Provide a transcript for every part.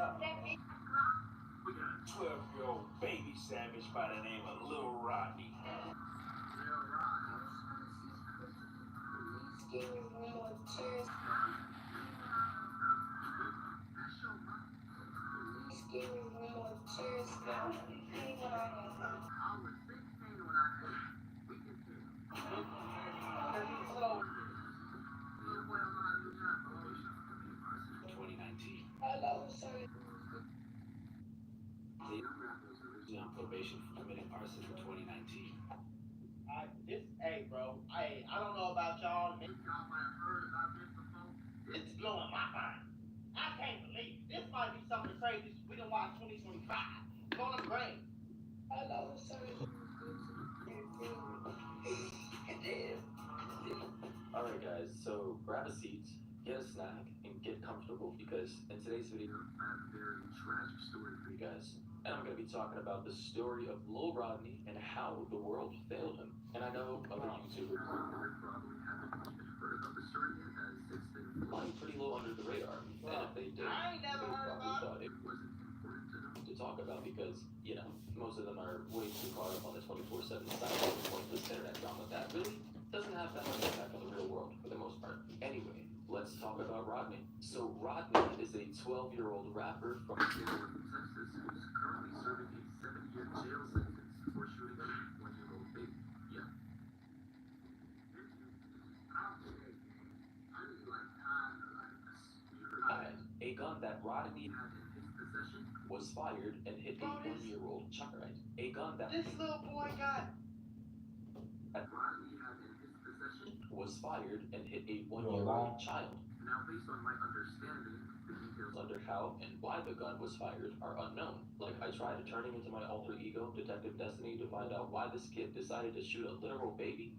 We got a 12-year-old baby savage by the name of Lil Rodney. On probation for committing arson in 2019. Hey, bro. I don't know about y'all. Maybe y'all might have heard about this before. It's blowing my mind. I can't believe it. This might be some of the craziest we done watched 2025. On the brain. Hello, sir. Alright, guys, so grab a seat, get a snack, and get comfortable because in today's video, I have a very tragic story for you guys. And I'm going to be talking about the story of Lil Rodney and how the world failed him. And I know other YouTubers probably haven't even heard about the story yet, as it's been flying pretty low under the radar. And if they did, they probably thought it wasn't important enough to talk about because, you know, most of them are way too caught up on the 24/7 style of pointless internet drama that really doesn't have that much impact on the real world for the most part. Anyway, let's talk about Rodney. So Rodney is a 12-year-old rapper from Texas who's currently serving a 7-year jail sentence for shooting a 1-year-old baby. Yeah. A gun that Rodney had in his possession was fired and hit a 1-year-old child. A gun that this little boy got that Rodney had in his possession was fired and hit a 1-year-old child. Now, based on my understanding, the details under how and why the gun was fired are unknown. Like, I tried turning into my alter ego, Detective Destiny, to find out why this kid decided to shoot a literal baby,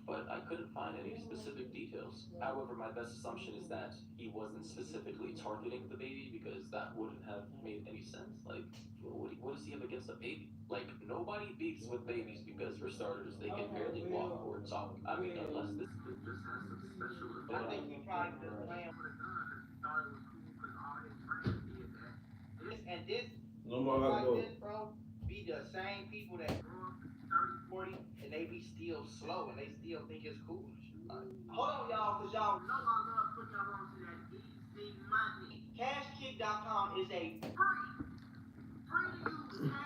but I couldn't find any specific details. However, my best assumption is that he wasn't specifically targeting the baby because that wouldn't have made any sense. Like, what does he have against a baby? Like, nobody beefs with babies because, for starters, they can barely walk or talk. I mean, unless this kid just has some special ability. I think he probably just playing with a gun because he thought it was cool because all his friends did that. This, no more like this, bro, be the same people that grow up 30, 40, and they be still slow and they still think it's cool. Hold on, y'all, because y'all know I love putting y'all on to that easy money. Cashkick.com is a free to use cash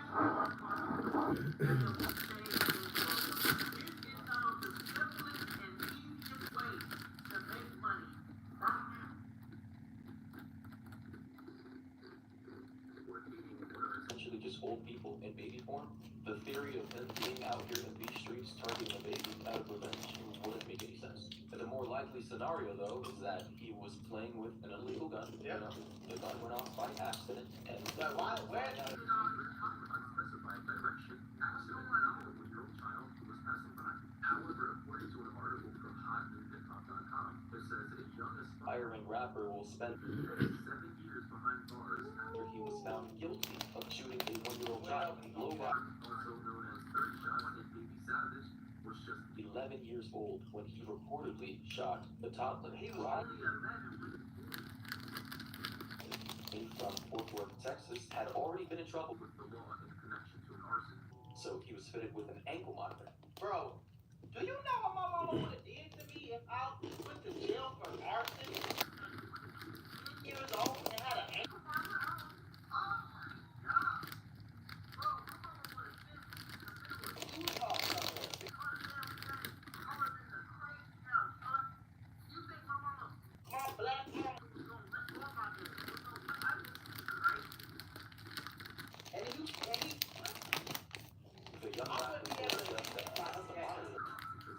essentially just old people in baby form. The theory of him being out here in these streets targeting a baby out of revenge wouldn't make any sense. And the more likely scenario, though, is that he was playing with an illegal gun. Yep. You know, the gun went off by accident, and where unspecified direction, accident, a 1-year-old child who was passing by. However, according to an article from hotnewhiphop.com, it says a young aspiring rapper will spend 7 years behind bars after he was found guilty of shooting a 1-year-old child. Lil Rodney, also known as 30 Shots and Baby Savage, was just 11 years old when he reportedly shot the toddler. Rodney, from Fort Worth, Texas, had already been in trouble with the law in connection to an arson, so he was fitted with an ankle monitor. Bro, do you know what my mama would have did to me if I went to jail for arson? 10 years old and had an ankle monitor? Oh my God. Bro, my mama would have sent me to the food hall somewhere. I would have been the crazy house, son. You think my black mama was going to let go of my business? The young rapper was just because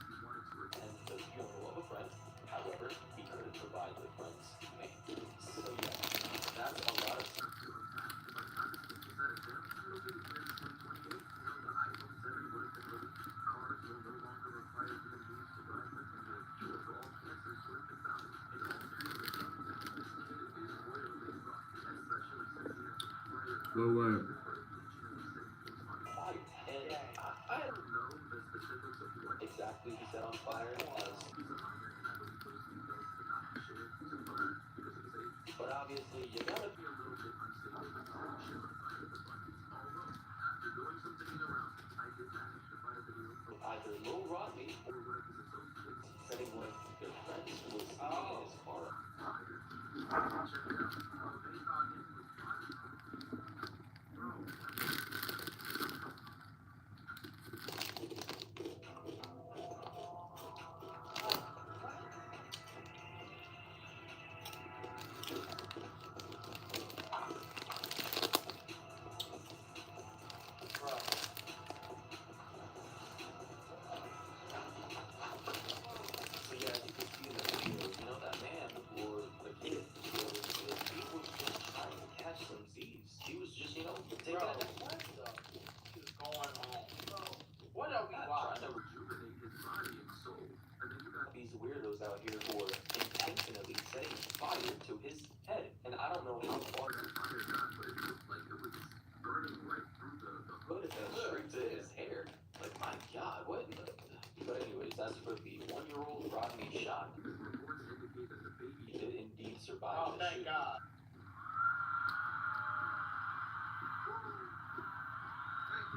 he wanted to attend the funeral of a friend. However, he couldn't provide the friend's name. So yeah, that's a lot of stuff to unpack. By the time this kid was at a gym, it'll be the year 2028. You know, the iPhone 7 would have been released. Cars will no longer require human beings to drive them, and the cure for all cancers would have been found. In all seriousness, this kid is royally rough, especially since he has to pray. No way. I don't know the specifics of what exactly he set on fire, as he's a minor and I believe those details did not share to burn because of his age. But obviously, you gotta be a little bit unstable Either Lil Rodney or one of his associates, setting one of their friends who was speeding in his car. So yeah, as you can see in the video, that man or the kid, he was just trying to catch some Z's. He was just, taking Bro, it. what the is going on? Bro, what are we Trying to watching? rejuvenate his body and soul. And then you got these weirdos out here who are intentionally setting fire to his head. And I don't know how far that fire got, but it looked like it was burning right through the hood and straight to his hair. Like, my God, what in the... But anyways, as for the 1-year-old Rodney shot, reports indicate that the baby did indeed survive Oh, the thank shooting. God.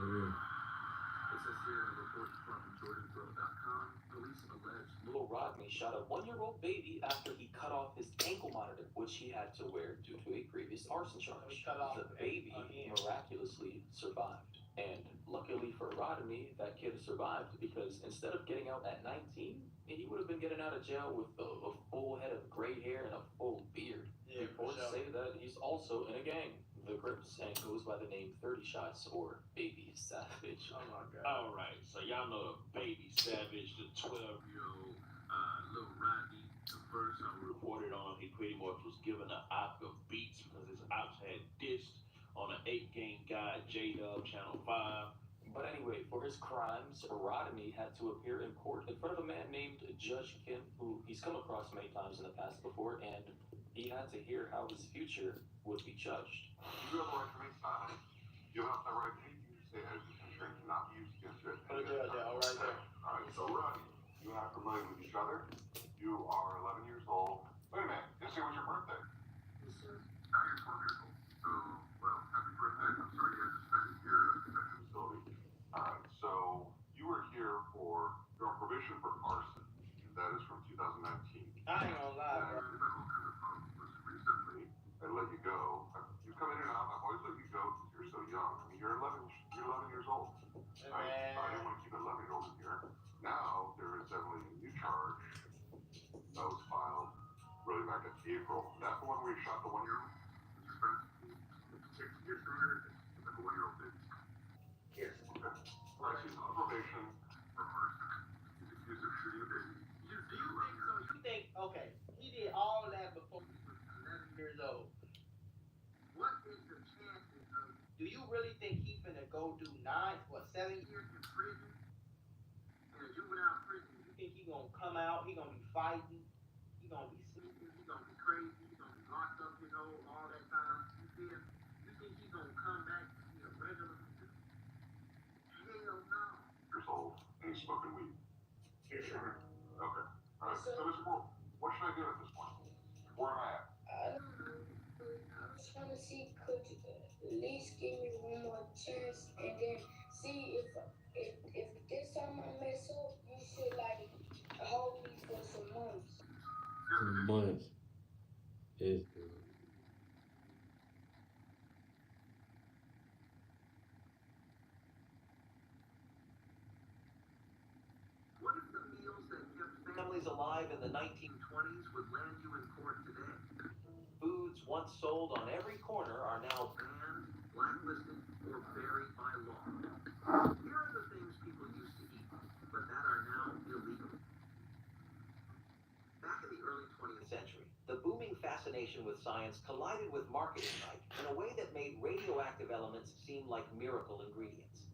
It says here in a report from JordanGirl.com, police allege Lil Rodney shot a 1-year-old baby after he cut off his ankle monitor, which he had to wear due to a previous arson charge. He cut off The baby again. miraculously survived. And luckily for Rodney, that kid survived because instead of getting out at 19, he would have been getting out of jail with a full head of gray hair and a full beard. Yeah, for Reports sure. say that he's also in a gang, the Crips, and goes by the name 30 Shots or Baby Savage. Oh my God. All right, so y'all know the Baby Savage, the 12-year-old Lil Rodney. The first I reported on, he pretty much was given an op of beats because his ops had dissed on an 8-game guy, J-Dub, Channel 5. But anyway, for his crimes, Rodney had to appear in court in front of a man named Judge Kim, who he's come across many times in the past before, and he had to hear how his future would be judged. You have the right to remain silent. You have the right to anything you say as intention cannot be used against you. Put it there, all right there. All right, so Rodney, you have familiar with each other. You are 11 years old. Wait a minute, yesterday was your birthday. Yes, sir. Now you're 12 years old. So, well, happy birthday. I'm sorry you had to spend it here at the detention facility. All right, so you were here for your probation for arson. That is from 2019. I ain't gonna lie, bro. Recently, I let you go. You come in and out. I've always let you go because you're so young. I mean, you're 11 years old. Hey, I didn't man. want to keep an 11-year-old in here. Now, there is definitely a new charge that was filed really back in April. That's the one where you shot the 1-year-old? Did you spend 6 years later? The 1-year-old did? Yes. Okay. Well, she's on probation for arson. He's accused of shooting a baby. Do you think so? You think, okay, he did all that before he was 11 years old. What is the chances of, do you really think he finna go do 7 years in prison? In a juvenile prison, you think he gonna come out, he gonna be fighting, he gonna be sneaking, he gonna be crazy, he gonna be locked up, all that time? You think he gonna come back and be a regular? Hell no. Years old, and he's smoking weed. Yes, sir. Okay. All right. So, Mr. Moore, what should I do at this point? Where am I at? I was trying to see, could you at least give me one more chance and then see if this time I mess up, you should hold me for some months. Some months is What if the meals that kept families alive in the 1920s would land you in court today? Foods once sold on every corner are now banned, blacklisted, or buried by law. Here are the things people used to eat, but that are now illegal. Back in the early 20th century, the booming fascination with science collided with marketing hype in a way that made radioactive elements seem like miracle ingredients.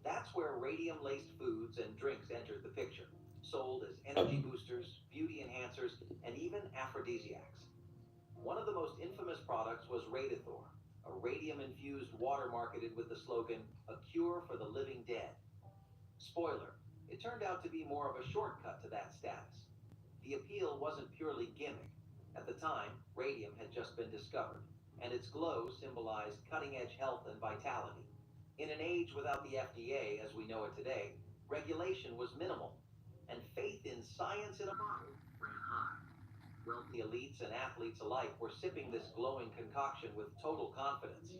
That's where radium-laced foods and drinks entered the picture, sold as energy boosters, beauty enhancers, and even aphrodisiacs. One of the most infamous products was Radithor, a radium-infused water marketed with the slogan, "A cure for the living dead." Spoiler, it turned out to be more of a shortcut to that status. The appeal wasn't purely gimmick. At the time, radium had just been discovered. and its glow symbolized cutting-edge health and vitality. In an age without the FDA as we know it today, regulation was minimal, and faith in science in a bottle ran high. Wealthy elites and athletes alike were sipping this glowing concoction with total confidence.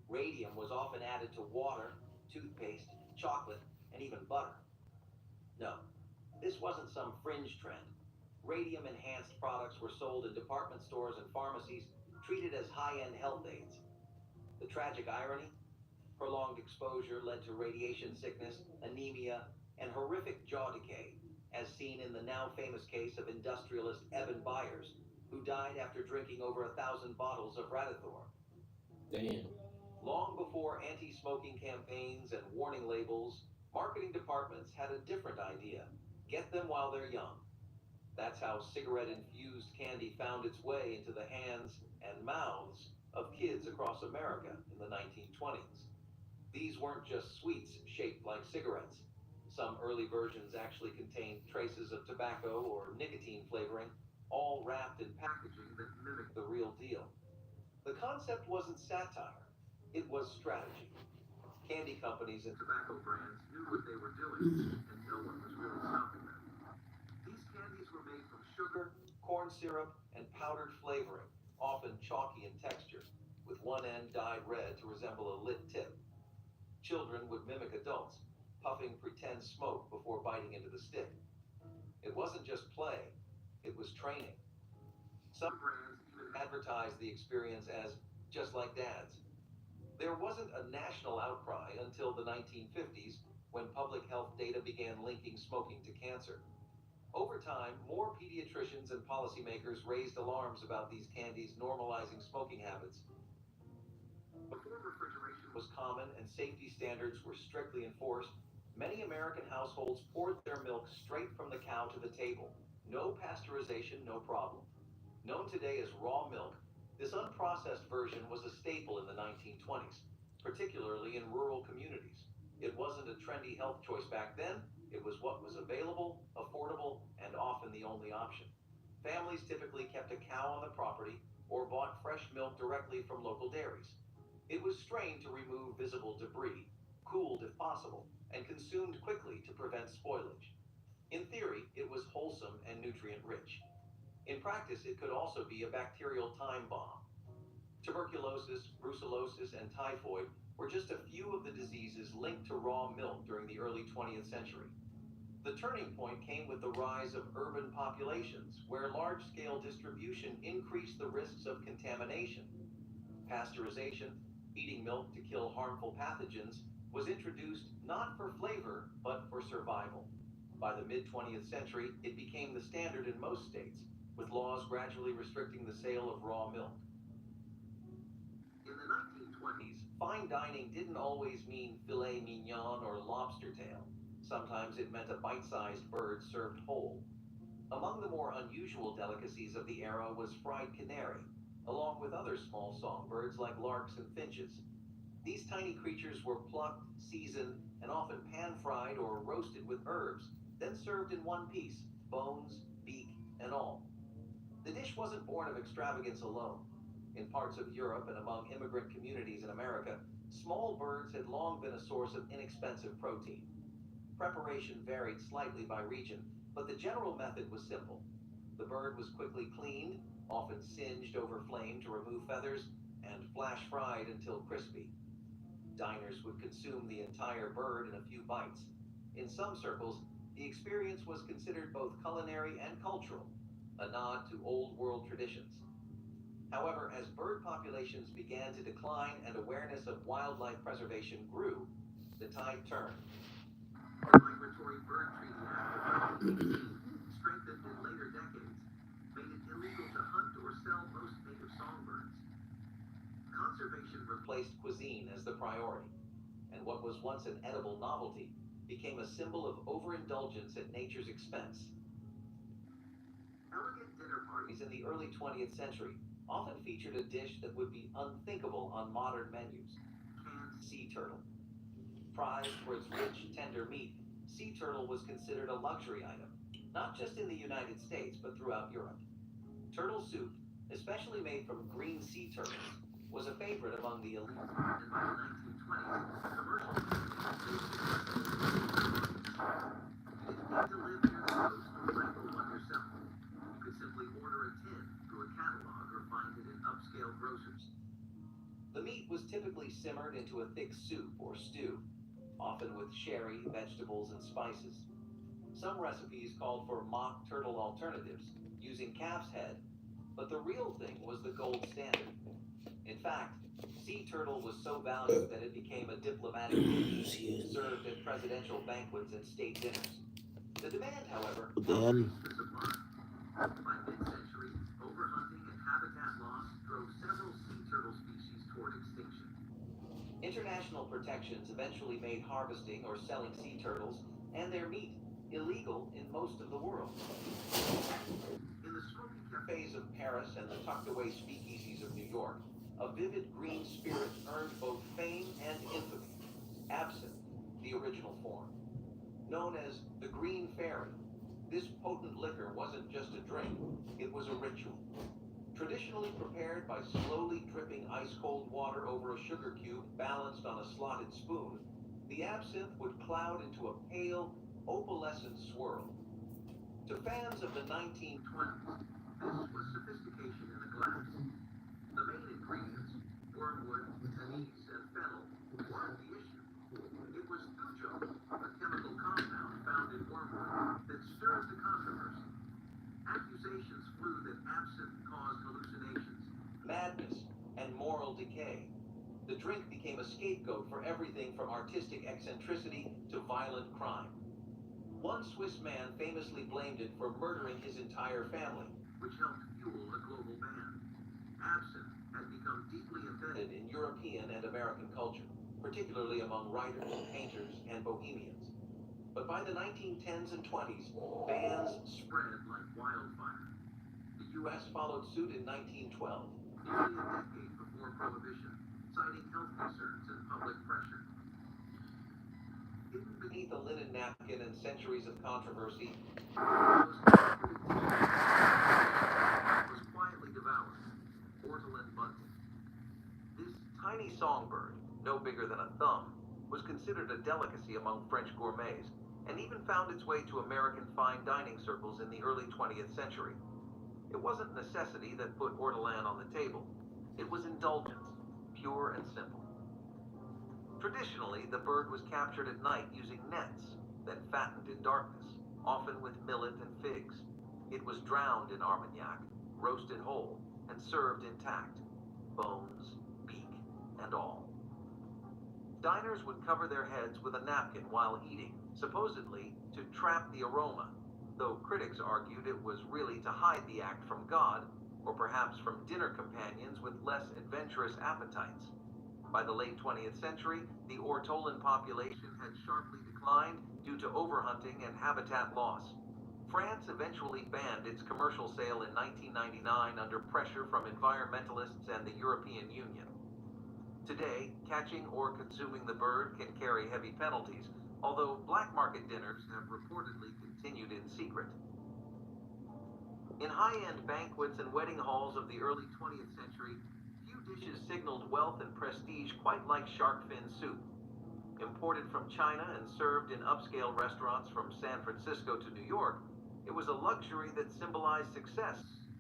Radium was often added to water, toothpaste, chocolate, and even butter. No, this wasn't some fringe trend. Radium enhanced products were sold in department stores and pharmacies, treated as high end health aids. The tragic irony? Prolonged exposure led to radiation sickness, anemia, and horrific jaw decay, as seen in the now famous case of industrialist Evan Byers, who died after drinking over 1,000 bottles of Radithor. Damn. Long before anti smoking campaigns and warning labels, marketing departments had a different idea: get them while they're young. That's how cigarette infused candy found its way into the hands and mouths of kids across America in the 1920s. These weren't just sweets shaped like cigarettes. Some early versions actually contained traces of tobacco or nicotine flavoring, all wrapped in packaging that mimicked the real deal. The concept wasn't satire, it was strategy. Candy companies and tobacco brands knew what they were doing, and no one was really stopping them. These candies were made from sugar, corn syrup, and powdered flavoring, often chalky in texture, with one end dyed red to resemble a lit tip. Children would mimic adults, puffing pretend smoke before biting into the stick. It wasn't just play, it was training. Some brands even advertised the experience as just like dad's. There wasn't a national outcry until the 1950s when public health data began linking smoking to cancer. Over time, more pediatricians and policymakers raised alarms about these candies normalizing smoking habits. Before refrigeration was common and safety standards were strictly enforced, many American households poured their milk straight from the cow to the table. No pasteurization, no problem. Known today as raw milk, this unprocessed version was a staple in the 1920s, particularly in rural communities. It wasn't a trendy health choice back then, it was what was available, affordable, and often the only option. Families typically kept a cow on the property or bought fresh milk directly from local dairies. It was strained to remove visible debris, cooled if possible, and consumed quickly to prevent spoilage. In theory, it was wholesome and nutrient rich. In practice, it could also be a bacterial time bomb. Tuberculosis, brucellosis, and typhoid were just a few of the diseases linked to raw milk during the early 20th century. The turning point came with the rise of urban populations, where large scale distribution increased the risks of contamination. Pasteurization, feeding milk to kill harmful pathogens, was introduced not for flavor, but for survival. By the mid 20th century, it became the standard in most states, with laws gradually restricting the sale of raw milk. In the 1920s, fine dining didn't always mean filet mignon or lobster tail. Sometimes it meant a bite sized bird served whole. Among the more unusual delicacies of the era was fried canary, along with other small songbirds like larks and finches. These tiny creatures were plucked, seasoned, and often pan fried or roasted with herbs, then served in one piece, bones, beak, and all. The dish wasn't born of extravagance alone. In parts of Europe and among immigrant communities in America, small birds had long been a source of inexpensive protein. Preparation varied slightly by region, but the general method was simple. The bird was quickly cleaned, often singed over flame to remove feathers, and flash fried until crispy. Diners would consume the entire bird in a few bites. In some circles, the experience was considered both culinary and cultural, a nod to old world traditions. However, as bird populations began to decline and awareness of wildlife preservation grew, the tide turned. The Migratory Bird Treaty Act of 1918, strengthened in later decades, made it illegal to hunt or sell most native songbirds. Conservation replaced cuisine as the priority, and what was once an edible novelty became a symbol of overindulgence at nature's expense. Elegant dinner parties in the early 20th century often featured a dish that would be unthinkable on modern menus: canned sea turtle. Prized for its rich, tender meat, sea turtle was considered a luxury item, not just in the United States, but throughout Europe. Turtle soup, especially made from green sea turtles, was a favorite among the elite. And by the 1920s, commercial you didn't need to live near the coast or rifle one yourself. You could simply order a tin through a catalog or find it in upscale grocers. The meat was typically simmered into a thick soup or stew, often with sherry, vegetables, and spices. Some recipes called for mock turtle alternatives, using calf's head, but the real thing was the gold standard. In fact, sea turtle was so valued that it became a diplomatic dish served at presidential banquets and state dinners. The demand, however, outpaced the supply. By mid-century, overhunting and habitat loss drove several sea turtle species toward extinction. International protections eventually made harvesting or selling sea turtles and their meat illegal in most of the world. In the smoky cafes of Paris and the tucked-away speakeasies of New York, a vivid green spirit earned both fame and infamy. Absinthe, the original form. Known as the Green Fairy, this potent liquor wasn't just a drink, it was a ritual. Traditionally prepared by slowly dripping ice-cold water over a sugar cube balanced on a slotted spoon, the absinthe would cloud into a pale, opalescent swirl. To fans of the 1920s, this was sophistication in the glass. The main ingredients, wormwood, anise, and fennel, weren't the issue. It was thujo, a chemical compound found in wormwood that stirred the controversy. Accusations flew that absinthe caused hallucinations, madness, and moral decay. The drink became a scapegoat for everything from artistic eccentricity to violent crime. One Swiss man famously blamed it for murdering his entire family, which helped fuel a global ban. Absinthe had become deeply embedded in European and American culture, particularly among writers, painters, and bohemians. But by the 1910s and 20s, bans spread like wildfire. The U.S. followed suit in 1912, nearly a decade before Prohibition, citing health concerns and public pressure. Hidden beneath a linen napkin and centuries of controversy, was quietly devoured. Ortolan bunting. This tiny songbird, no bigger than a thumb, was considered a delicacy among French gourmets, and even found its way to American fine dining circles in the early 20th century. It wasn't necessity that put ortolan on the table. It was indulgence, pure and simple. Traditionally, the bird was captured at night using nets, then fattened in darkness, often with millet and figs. It was drowned in Armagnac, roasted whole, and served intact, bones, beak, and all. Diners would cover their heads with a napkin while eating, supposedly to trap the aroma, though critics argued it was really to hide the act from God, or perhaps from dinner companions with less adventurous appetites. By the late 20th century, the ortolan population had sharply declined due to overhunting and habitat loss. France eventually banned its commercial sale in 1999 under pressure from environmentalists and the European Union. Today, catching or consuming the bird can carry heavy penalties, although black market dinners have reportedly continued in secret. In high-end banquets and wedding halls of the early 20th century, few dishes signaled wealth and prestige quite like shark fin soup. Imported from China and served in upscale restaurants from San Francisco to New York, it was a luxury that symbolized success,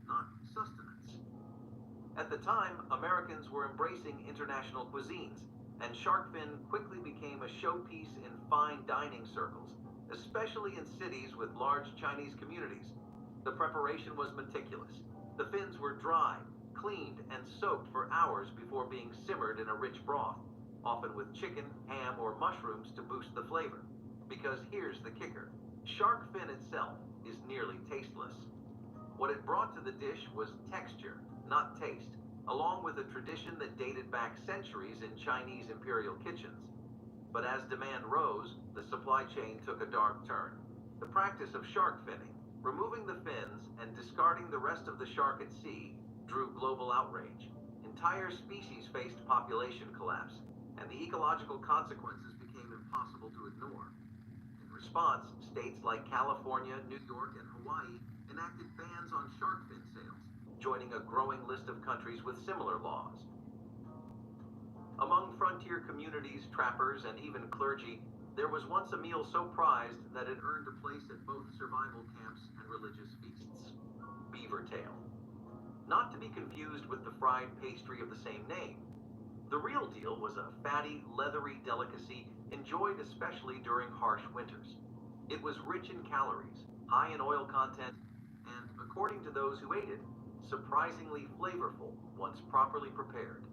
not sustenance. At the time, Americans were embracing international cuisines, and shark fin quickly became a showpiece in fine dining circles, especially in cities with large Chinese communities. The preparation was meticulous. The fins were dried, cleaned, and soaked for hours before being simmered in a rich broth, often with chicken, ham, or mushrooms to boost the flavor. Because here's the kicker: shark fin itself is nearly tasteless. What it brought to the dish was texture, not taste, along with a tradition that dated back centuries in Chinese imperial kitchens. But as demand rose, the supply chain took a dark turn. The practice of shark finning, removing the fins and discarding the rest of the shark at sea, drew global outrage. Entire species faced population collapse, and the ecological consequences became impossible to ignore. In response, states like California, New York, and Hawaii enacted bans on shark fin sales. joining a growing list of countries with similar laws. Among frontier communities, trappers, and even clergy, there was once a meal so prized that it earned a place at both survival camps and religious feasts: beaver tail. Not to be confused with the fried pastry of the same name. The real deal was a fatty, leathery delicacy enjoyed especially during harsh winters. It was rich in calories, high in oil content, and, according to those who ate it, surprisingly flavorful once properly prepared.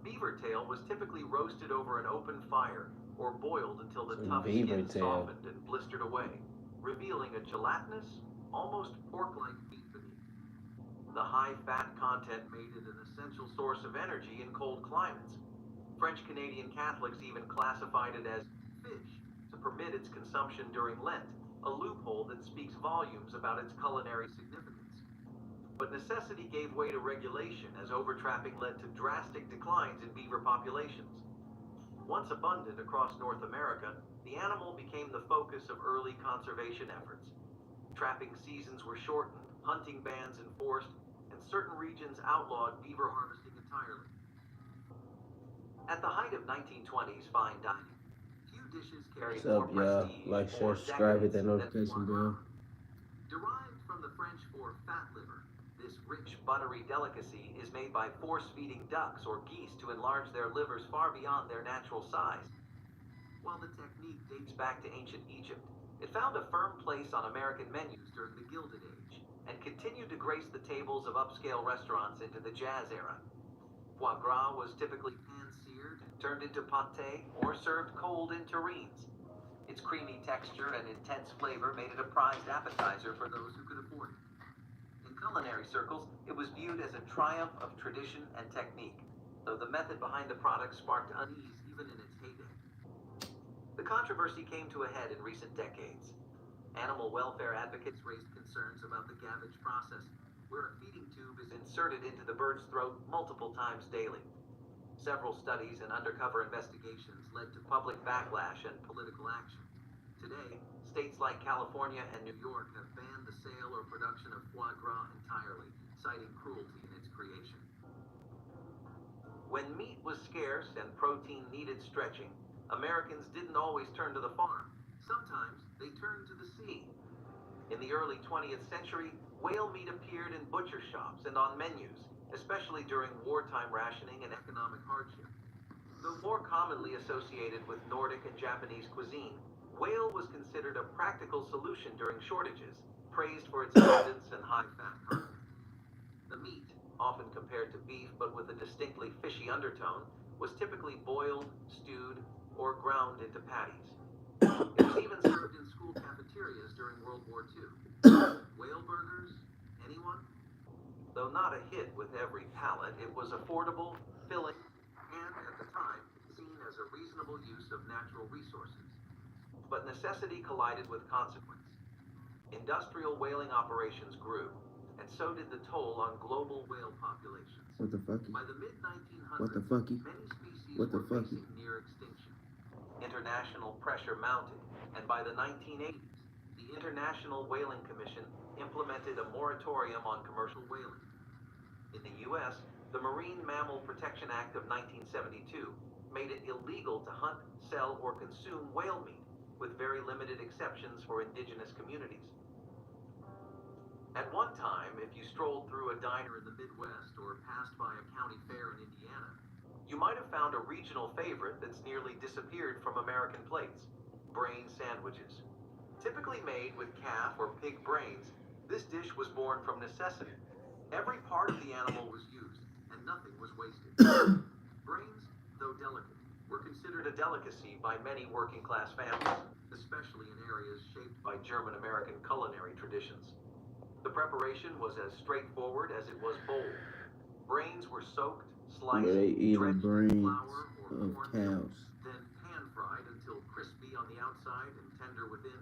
Beaver tail was typically roasted over an open fire or boiled until the Some tough beaver skin tail. softened and blistered away, revealing a gelatinous, almost pork-like meat beneath. The high fat content made it an essential source of energy in cold climates. French Canadian Catholics even classified it as fish to permit its consumption during Lent, a loophole that speaks volumes about its culinary significance. But necessity gave way to regulation as overtrapping led to drastic declines in beaver populations. Once abundant across North America, the animal became the focus of early conservation efforts. Trapping seasons were shortened, hunting bans enforced, and certain regions outlawed beaver harvesting entirely. At the height of 1920s fine dining, few dishes carried What's more up, y'all? prestige Like, share, or subscribe, hit decadence that than notification foie gras. bell. Derived from the French for fat liver, this rich, buttery delicacy is made by force-feeding ducks or geese to enlarge their livers far beyond their natural size. While the technique dates back to ancient Egypt, it found a firm place on American menus during the Gilded Age and continued to grace the tables of upscale restaurants into the Jazz era. Foie gras was typically pan-seared, turned into pâté, or served cold in terrines. Its creamy texture and intense flavor made it a prized appetizer for those who could afford it. In culinary circles, it was viewed as a triumph of tradition and technique, though the method behind the product sparked unease even in its heyday. The controversy came to a head in recent decades. Animal welfare advocates raised concerns about the gavage process, where a feeding tube is inserted into the bird's throat multiple times daily. Several studies and undercover investigations led to public backlash and political action. Today, states like California and New York have banned the sale or production of foie gras entirely, citing cruelty in its creation. When meat was scarce and protein needed stretching, Americans didn't always turn to the farm. Sometimes they turned to the sea. In the early 20th century, whale meat appeared in butcher shops and on menus, especially during wartime rationing and economic hardship. Though more commonly associated with Nordic and Japanese cuisine, whale was considered a practical solution during shortages, praised for its abundance and high fat content. The meat, often compared to beef but with a distinctly fishy undertone, was typically boiled, stewed, or ground into patties. It was even served in school cafeterias during World War II. Whale burgers? Anyone? Though not a hit with every palate, it was affordable, filling, and, at the time, seen as a reasonable use of natural resources. But necessity collided with consequence. Industrial whaling operations grew, and so did the toll on global whale populations. What the fucky? By the mid-1900s, What the fucky? many species What the were fucky? facing near extinction. International pressure mounted, and by the 1980s, the International Whaling Commission implemented a moratorium on commercial whaling. In the U.S., the Marine Mammal Protection Act of 1972 made it illegal to hunt, sell, or consume whale meat, with very limited exceptions for indigenous communities. At one time, if you strolled through a diner in the Midwest or passed by a county fair in Indiana, you might have found a regional favorite that's nearly disappeared from American plates: brain sandwiches. Typically made with calf or pig brains, this dish was born from necessity. Every part of the animal was used, and nothing was wasted. Brains, though delicate, were considered a delicacy by many working-class families, especially in areas shaped by German-American culinary traditions. The preparation was as straightforward as it was bold. Brains were soaked, sliced, Where they eating dredged in brains flour or of cornmeal, cows. then pan-fried until crispy on the outside and tender within.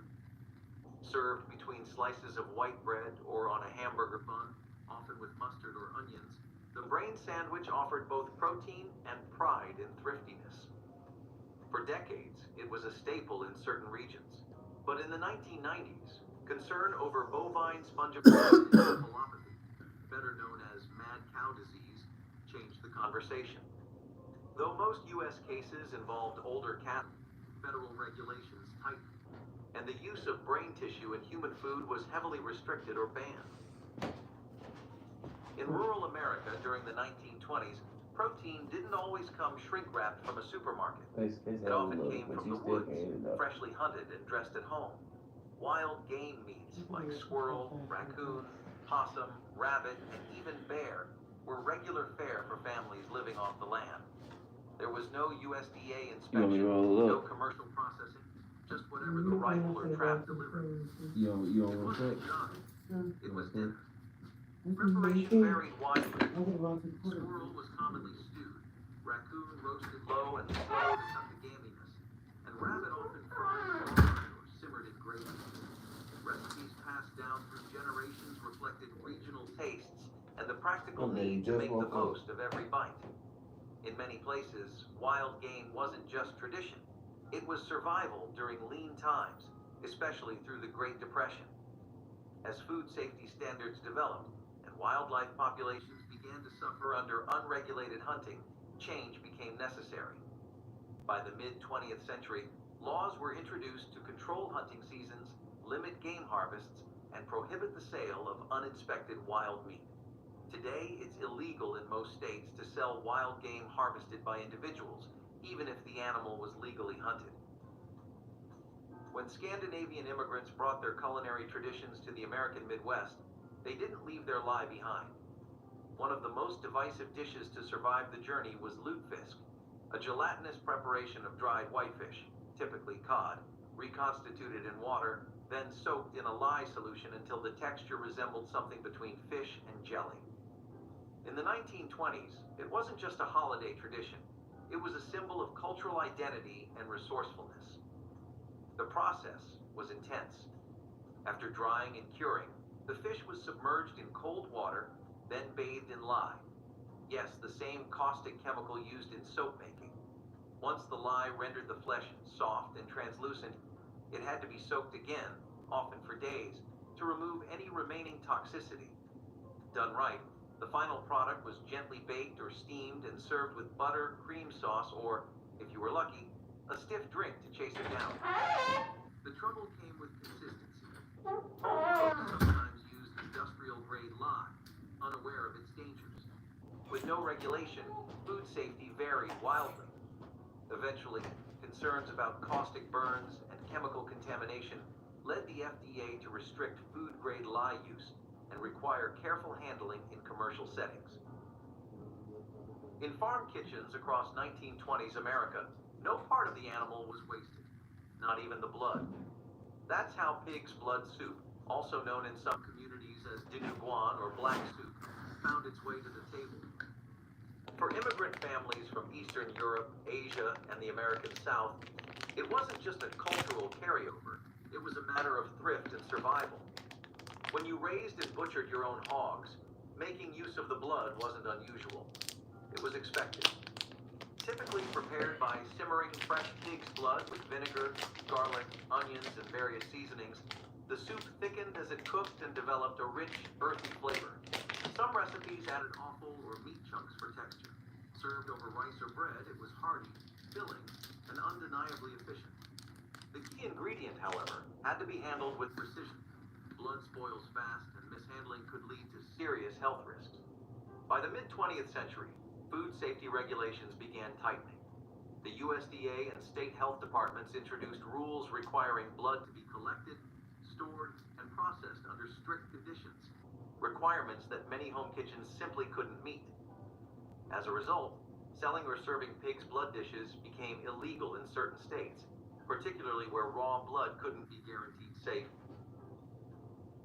Served between slices of white bread or on a hamburger bun, often with mustard or onions, the brain sandwich offered both protein and pride in thriftiness. For decades, it was a staple in certain regions. But in the 1990s, concern over bovine spongiform encephalopathy, better known as mad cow disease, changed the conversation. Though most U.S. cases involved older cattle, federal regulations tightened, and the use of brain tissue in human food was heavily restricted or banned. In rural America during the 1920s, protein didn't always come shrink-wrapped from a supermarket. It often came from the woods, freshly hunted and dressed at home. Wild game meats like squirrel, raccoon, possum, rabbit, and even bear were regular fare for families living off the land. There was no USDA inspection, no commercial processing, just whatever the rifle or trap delivered. You don't want wasn't that? exotic, it was dinner. Preparation varied widely. Squirrel was commonly stewed, raccoon roasted low and slow to cut the gaminess, and rabbit often fried or simmered in gravy. Recipes passed down through generations reflected regional tastes and the practical need to make the most of every bite. In many places, wild game wasn't just tradition. It was survival during lean times, especially through the Great Depression. As food safety standards developed and wildlife populations began to suffer under unregulated hunting, change became necessary. By the mid-20th century, laws were introduced to control hunting seasons, limit game harvests, and prohibit the sale of uninspected wild meat. Today, it's illegal in most states to sell wild game harvested by individuals, even if the animal was legally hunted. When Scandinavian immigrants brought their culinary traditions to the American Midwest, they didn't leave their lie behind. One of the most divisive dishes to survive the journey was lutefisk, a gelatinous preparation of dried whitefish, typically cod, reconstituted in water, then soaked in a lye solution until the texture resembled something between fish and jelly. In the 1920s, it wasn't just a holiday tradition. It was a symbol of cultural identity and resourcefulness. The process was intense. After drying and curing, the fish was submerged in cold water, then bathed in lye. Yes, the same caustic chemical used in soap making. Once the lye rendered the flesh soft and translucent, it had to be soaked again, often for days, to remove any remaining toxicity. Done right, the final product was gently baked or steamed and served with butter, cream sauce, or, if you were lucky, a stiff drink to chase it down. The trouble came with consistency. Home cooks sometimes used industrial-grade lye, unaware of its dangers. With no regulation, food safety varied wildly. Eventually, concerns about caustic burns and chemical contamination led the FDA to restrict food-grade lye use and require careful handling in commercial settings. In farm kitchens across 1920s America, no part of the animal was wasted, not even the blood. That's how pig's blood soup, also known in some communities as dinuguan or black soup, found its way to the table. For immigrant families from Eastern Europe, Asia, and the American South, it wasn't just a cultural carryover, it was a matter of thrift and survival. When you raised and butchered your own hogs, making use of the blood wasn't unusual. It was expected. Typically prepared by simmering fresh pig's blood with vinegar, garlic, onions, and various seasonings, the soup thickened as it cooked and developed a rich, earthy flavor. Some recipes added offal or meat chunks for texture. Served over rice or bread, it was hearty, filling, and undeniably efficient. The key ingredient, however, had to be handled with precision. Blood spoils fast, and mishandling could lead to serious health risks. By the mid-20th century, food safety regulations began tightening. The USDA and state health departments introduced rules requiring blood to be collected, stored, and processed under strict conditions, requirements that many home kitchens simply couldn't meet. As a result, selling or serving pig's blood dishes became illegal in certain states, particularly where raw blood couldn't be guaranteed safe.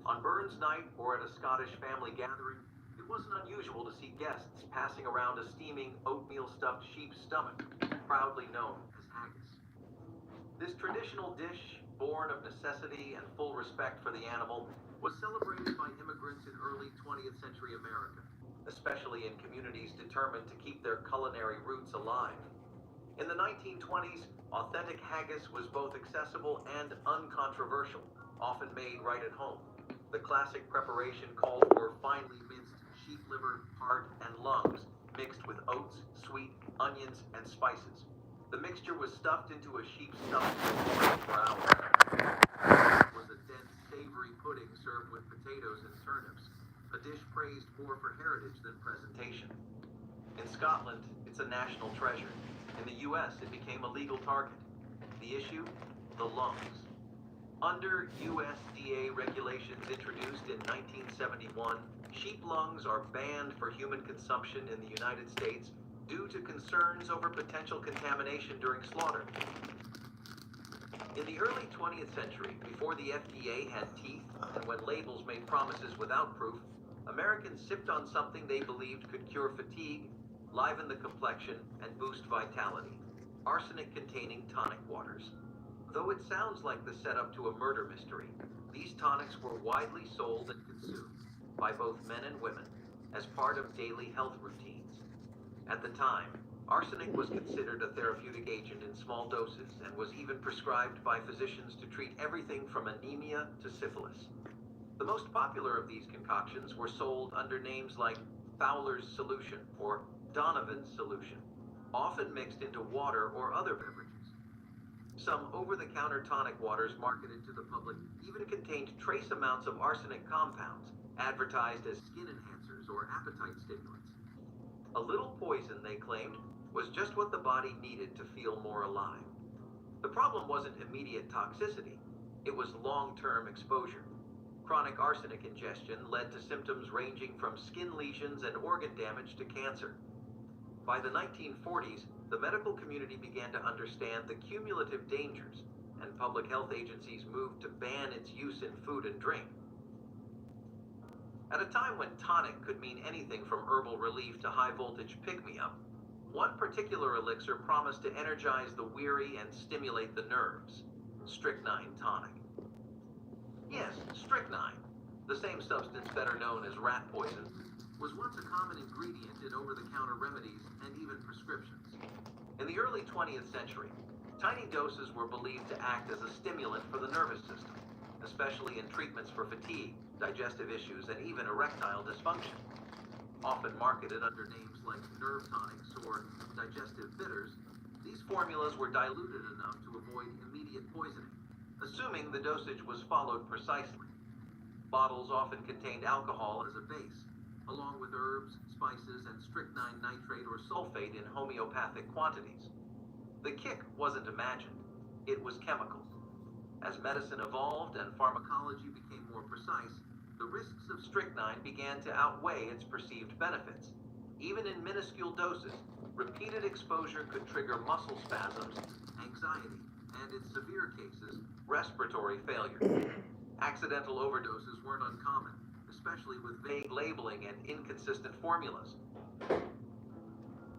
On Burns Night or at a Scottish family gathering, it wasn't unusual to see guests passing around a steaming oatmeal-stuffed sheep's stomach, proudly known as haggis. This traditional dish, born of necessity and full respect for the animal, was celebrated by immigrants in early 20th century America, especially in communities determined to keep their culinary roots alive. In the 1920s, authentic haggis was both accessible and uncontroversial, often made right at home. The classic preparation called for finely minced sheep liver, heart, and lungs mixed with oats, sweet, onions, and spices. The mixture was stuffed into a sheep's stomach for hours. It was a dense, savory pudding served with potatoes and turnips, a dish praised more for heritage than presentation. In Scotland, it's a national treasure. In the US, it became a legal target. The issue? The lungs. Under USDA regulations introduced in 1971, sheep lungs are banned for human consumption in the United States due to concerns over potential contamination during slaughter. In the early 20th century, before the FDA had teeth and when labels made promises without proof, Americans sipped on something they believed could cure fatigue, liven the complexion, and boost vitality: arsenic-containing tonic waters. Though it sounds like the setup to a murder mystery, these tonics were widely sold and consumed by both men and women as part of daily health routines. At the time, arsenic was considered a therapeutic agent in small doses and was even prescribed by physicians to treat everything from anemia to syphilis. The most popular of these concoctions were sold under names like Fowler's Solution or Donovan's Solution, often mixed into water or other beverages. Some over-the-counter tonic waters marketed to the public even contained trace amounts of arsenic compounds, advertised as skin enhancers or appetite stimulants. A little poison, they claimed, was just what the body needed to feel more alive. The problem wasn't immediate toxicity, it was long-term exposure. Chronic arsenic ingestion led to symptoms ranging from skin lesions and organ damage to cancer. By the 1940s, the medical community began to understand the cumulative dangers, and public health agencies moved to ban its use in food and drink. At a time when tonic could mean anything from herbal relief to high-voltage pick-me-up, one particular elixir promised to energize the weary and stimulate the nerves: strychnine tonic. Yes, strychnine, the same substance better known as rat poison, was once a common ingredient in over-the-counter remedies and even prescriptions. In the early 20th century, tiny doses were believed to act as a stimulant for the nervous system, especially in treatments for fatigue, digestive issues, and even erectile dysfunction. Often marketed under names like nerve tonics or digestive bitters, these formulas were diluted enough to avoid immediate poisoning, assuming the dosage was followed precisely. Bottles often contained alcohol as a base, along with herbs, spices, and strychnine nitrate or sulfate in homeopathic quantities. The kick wasn't imagined, it was chemical. As medicine evolved and pharmacology became more precise, the risks of strychnine began to outweigh its perceived benefits. Even in minuscule doses, repeated exposure could trigger muscle spasms, anxiety, and in severe cases, respiratory failure. Accidental overdoses weren't uncommon, especially with vague labeling and inconsistent formulas.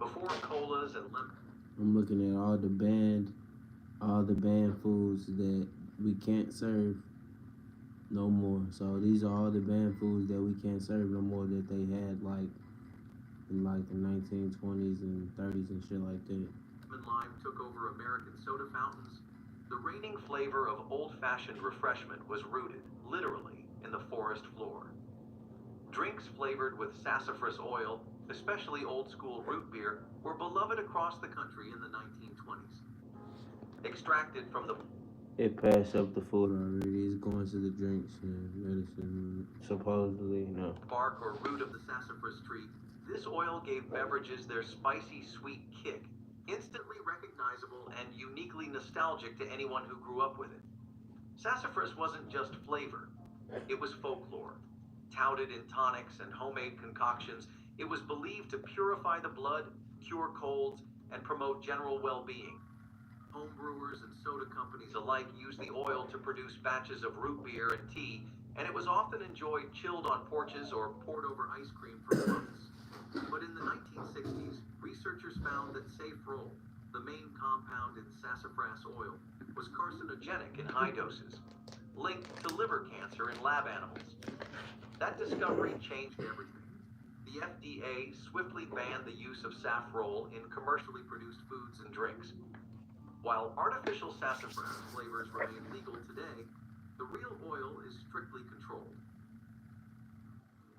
Before colas and lemon. I'm looking at all the banned foods that we can't serve no more. So these are all the banned foods that we can't serve no more that they had like in like the 1920s and 30s and shit like that. Lemon lime took over American soda fountains. The reigning flavor of old-fashioned refreshment was rooted, literally, in the forest floor. Drinks flavored with sassafras oil, especially old-school root beer, were beloved across the country in the 1920s. Extracted from the... It passed up the food already. It's going to the drinks and medicine, supposedly, no. Bark or root of the sassafras tree, this oil gave beverages their spicy, sweet kick, instantly recognizable and uniquely nostalgic to anyone who grew up with it. Sassafras wasn't just flavor, it was folklore. Touted in tonics and homemade concoctions, it was believed to purify the blood, cure colds, and promote general well-being. Home brewers and soda companies alike used the oil to produce batches of root beer and tea, and it was often enjoyed chilled on porches or poured over ice cream for months. But in the 1960s, researchers found that safrole, the main compound in sassafras oil, was carcinogenic in high doses, linked to liver cancer in lab animals. That discovery changed everything. The FDA swiftly banned the use of safrole in commercially produced foods and drinks. While artificial sassafras flavors remain legal today, the real oil is strictly controlled.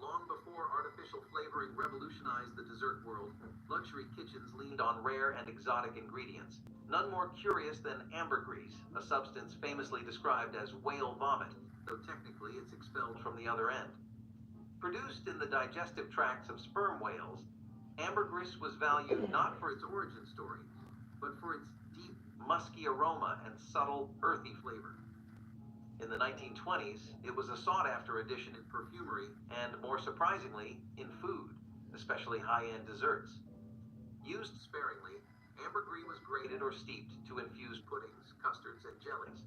Long before artificial flavoring revolutionized the dessert world, luxury kitchens leaned on rare and exotic ingredients. None more curious than ambergris, a substance famously described as whale vomit, though technically it's expelled from the other end. Produced in the digestive tracts of sperm whales, ambergris was valued not for its origin story, but for its deep, musky aroma and subtle, earthy flavor. In the 1920s, it was a sought-after addition in perfumery and, more surprisingly, in food, especially high-end desserts. Used sparingly, ambergris was grated or steeped to infuse puddings, custards, and jellies.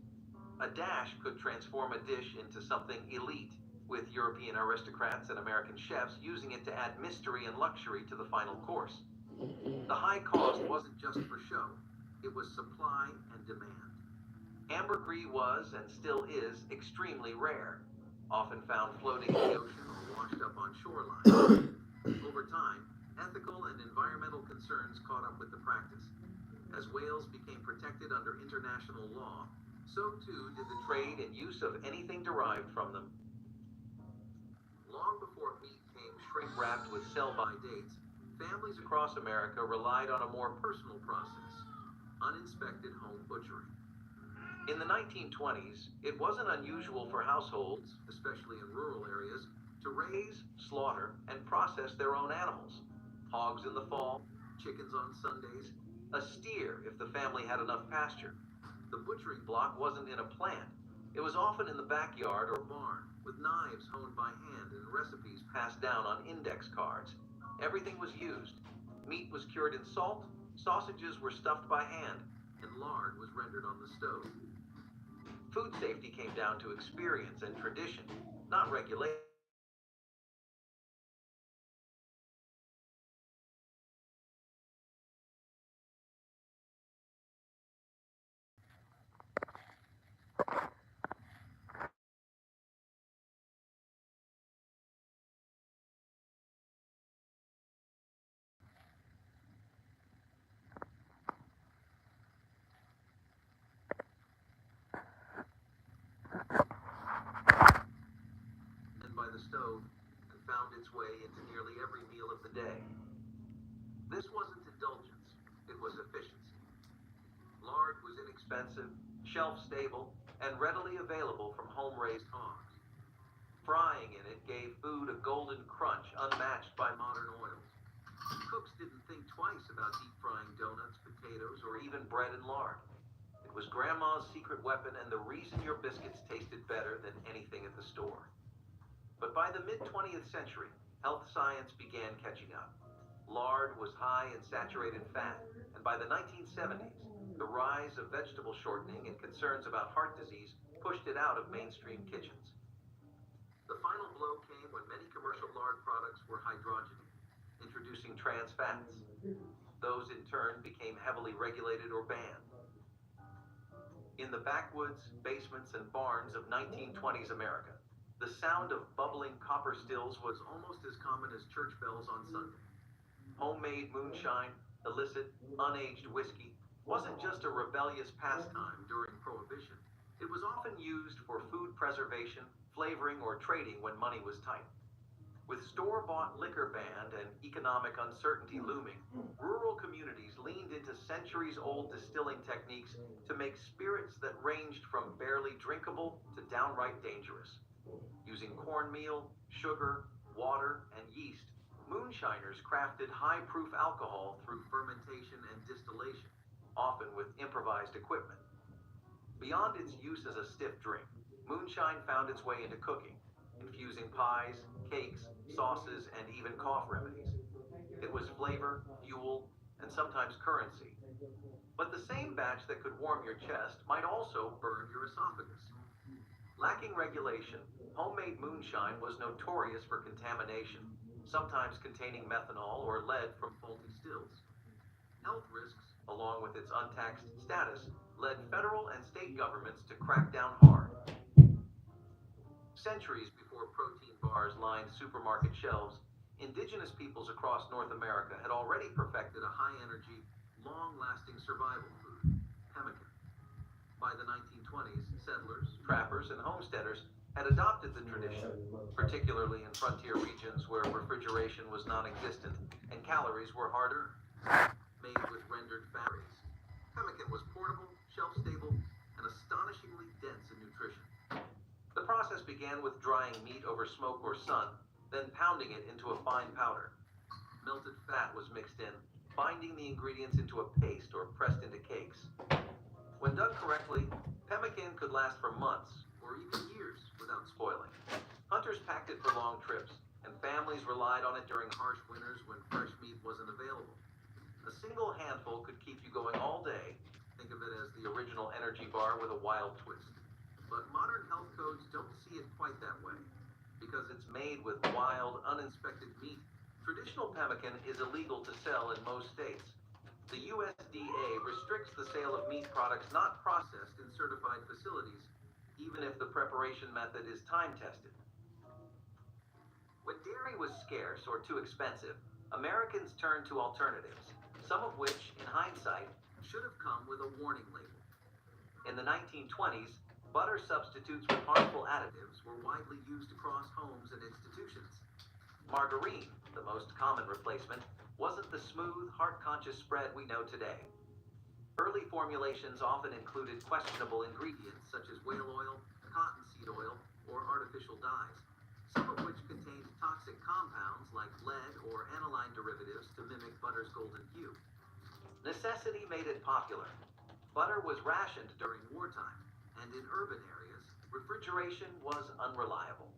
A dash could transform a dish into something elite, with European aristocrats and American chefs using it to add mystery and luxury to the final course. The high cost wasn't just for show, it was supply and demand. Ambergris was, and still is, extremely rare, often found floating in the ocean or washed up on shorelines. Over time, ethical and environmental concerns caught up with the practice. As whales became protected under international law, so too did the trade and use of anything derived from them. Long before meat came shrink-wrapped with sell-by dates, families across America relied on a more personal process, uninspected home butchery. In the 1920s, it wasn't unusual for households, especially in rural areas, to raise, slaughter, and process their own animals. Hogs in the fall, chickens on Sundays, a steer if the family had enough pasture. The butchering block wasn't in a plant. It was often in the backyard or barn, with knives honed by hand and recipes passed down on index cards. Everything was used. Meat was cured in salt, sausages were stuffed by hand, and lard was rendered on the stove. Food safety came down to experience and tradition, not regulation. And by the stove, and found its way into nearly every meal of the day. This wasn't indulgence, it was efficiency. Lard was inexpensive, shelf-stable, and readily available from home-raised hogs. Frying in it gave food a golden crunch unmatched by modern oils. Cooks didn't think twice about deep-frying donuts, potatoes, or even bread and lard. It was Grandma's secret weapon and the reason your biscuits tasted better than anything at the store. But by the mid-20th century, health science began catching up. Lard was high in saturated fat, and by the 1970s, the rise of vegetable shortening and concerns about heart disease pushed it out of mainstream kitchens. The final blow came when many commercial lard products were hydrogenated, introducing trans fats. Those in turn became heavily regulated or banned. In the backwoods, basements, and barns of 1920s America, the sound of bubbling copper stills was almost as common as church bells on Sunday. Homemade moonshine, illicit, unaged whiskey, wasn't just a rebellious pastime during Prohibition. It was often used for food preservation, flavoring, or trading when money was tight. With store-bought liquor banned and economic uncertainty looming, rural communities leaned into centuries-old distilling techniques to make spirits that ranged from barely drinkable to downright dangerous. Using cornmeal, sugar, water, and yeast, moonshiners crafted high-proof alcohol through fermentation and distillation, often with improvised equipment. Beyond its use as a stiff drink, moonshine found its way into cooking, infusing pies, cakes, sauces, and even cough remedies. It was flavor, fuel, and sometimes currency. But the same batch that could warm your chest might also burn your esophagus. Lacking regulation, homemade moonshine was notorious for contamination, sometimes containing methanol or lead from faulty stills. Health risks, along with its untaxed status, led federal and state governments to crack down hard. Centuries before protein bars lined supermarket shelves, indigenous peoples across North America had already perfected a high-energy, long-lasting survival food, pemmican. By the 1920s, settlers, trappers, and homesteaders had adopted the tradition, particularly in frontier regions where refrigeration was non-existent and calories were harder. Made with rendered fats, pemmican was portable, shelf-stable, and astonishingly dense in nutrition. The process began with drying meat over smoke or sun, then pounding it into a fine powder. Melted fat was mixed in, binding the ingredients into a paste or pressed into cakes. When done correctly, pemmican could last for months or even years without spoiling. Hunters packed it for long trips, and families relied on it during harsh winters when fresh meat wasn't available. A single handful could keep you going all day. Think of it as the original energy bar with a wild twist. But modern health codes don't see it quite that way. Because it's made with wild, uninspected meat, traditional pemmican is illegal to sell in most states. The USDA restricts the sale of meat products not processed in certified facilities, even if the preparation method is time-tested. When dairy was scarce or too expensive, Americans turned to alternatives, some of which, in hindsight, should have come with a warning label. In the 1920s, butter substitutes with harmful additives were widely used across homes and institutions. Margarine, the most common replacement, wasn't the smooth, heart-conscious spread we know today. Early formulations often included questionable ingredients such as whale oil, cottonseed oil, or artificial dyes, some of which contained toxic compounds like lead or aniline derivatives to mimic butter's golden hue. Necessity made it popular. Butter was rationed during wartime, and in urban areas, refrigeration was unreliable.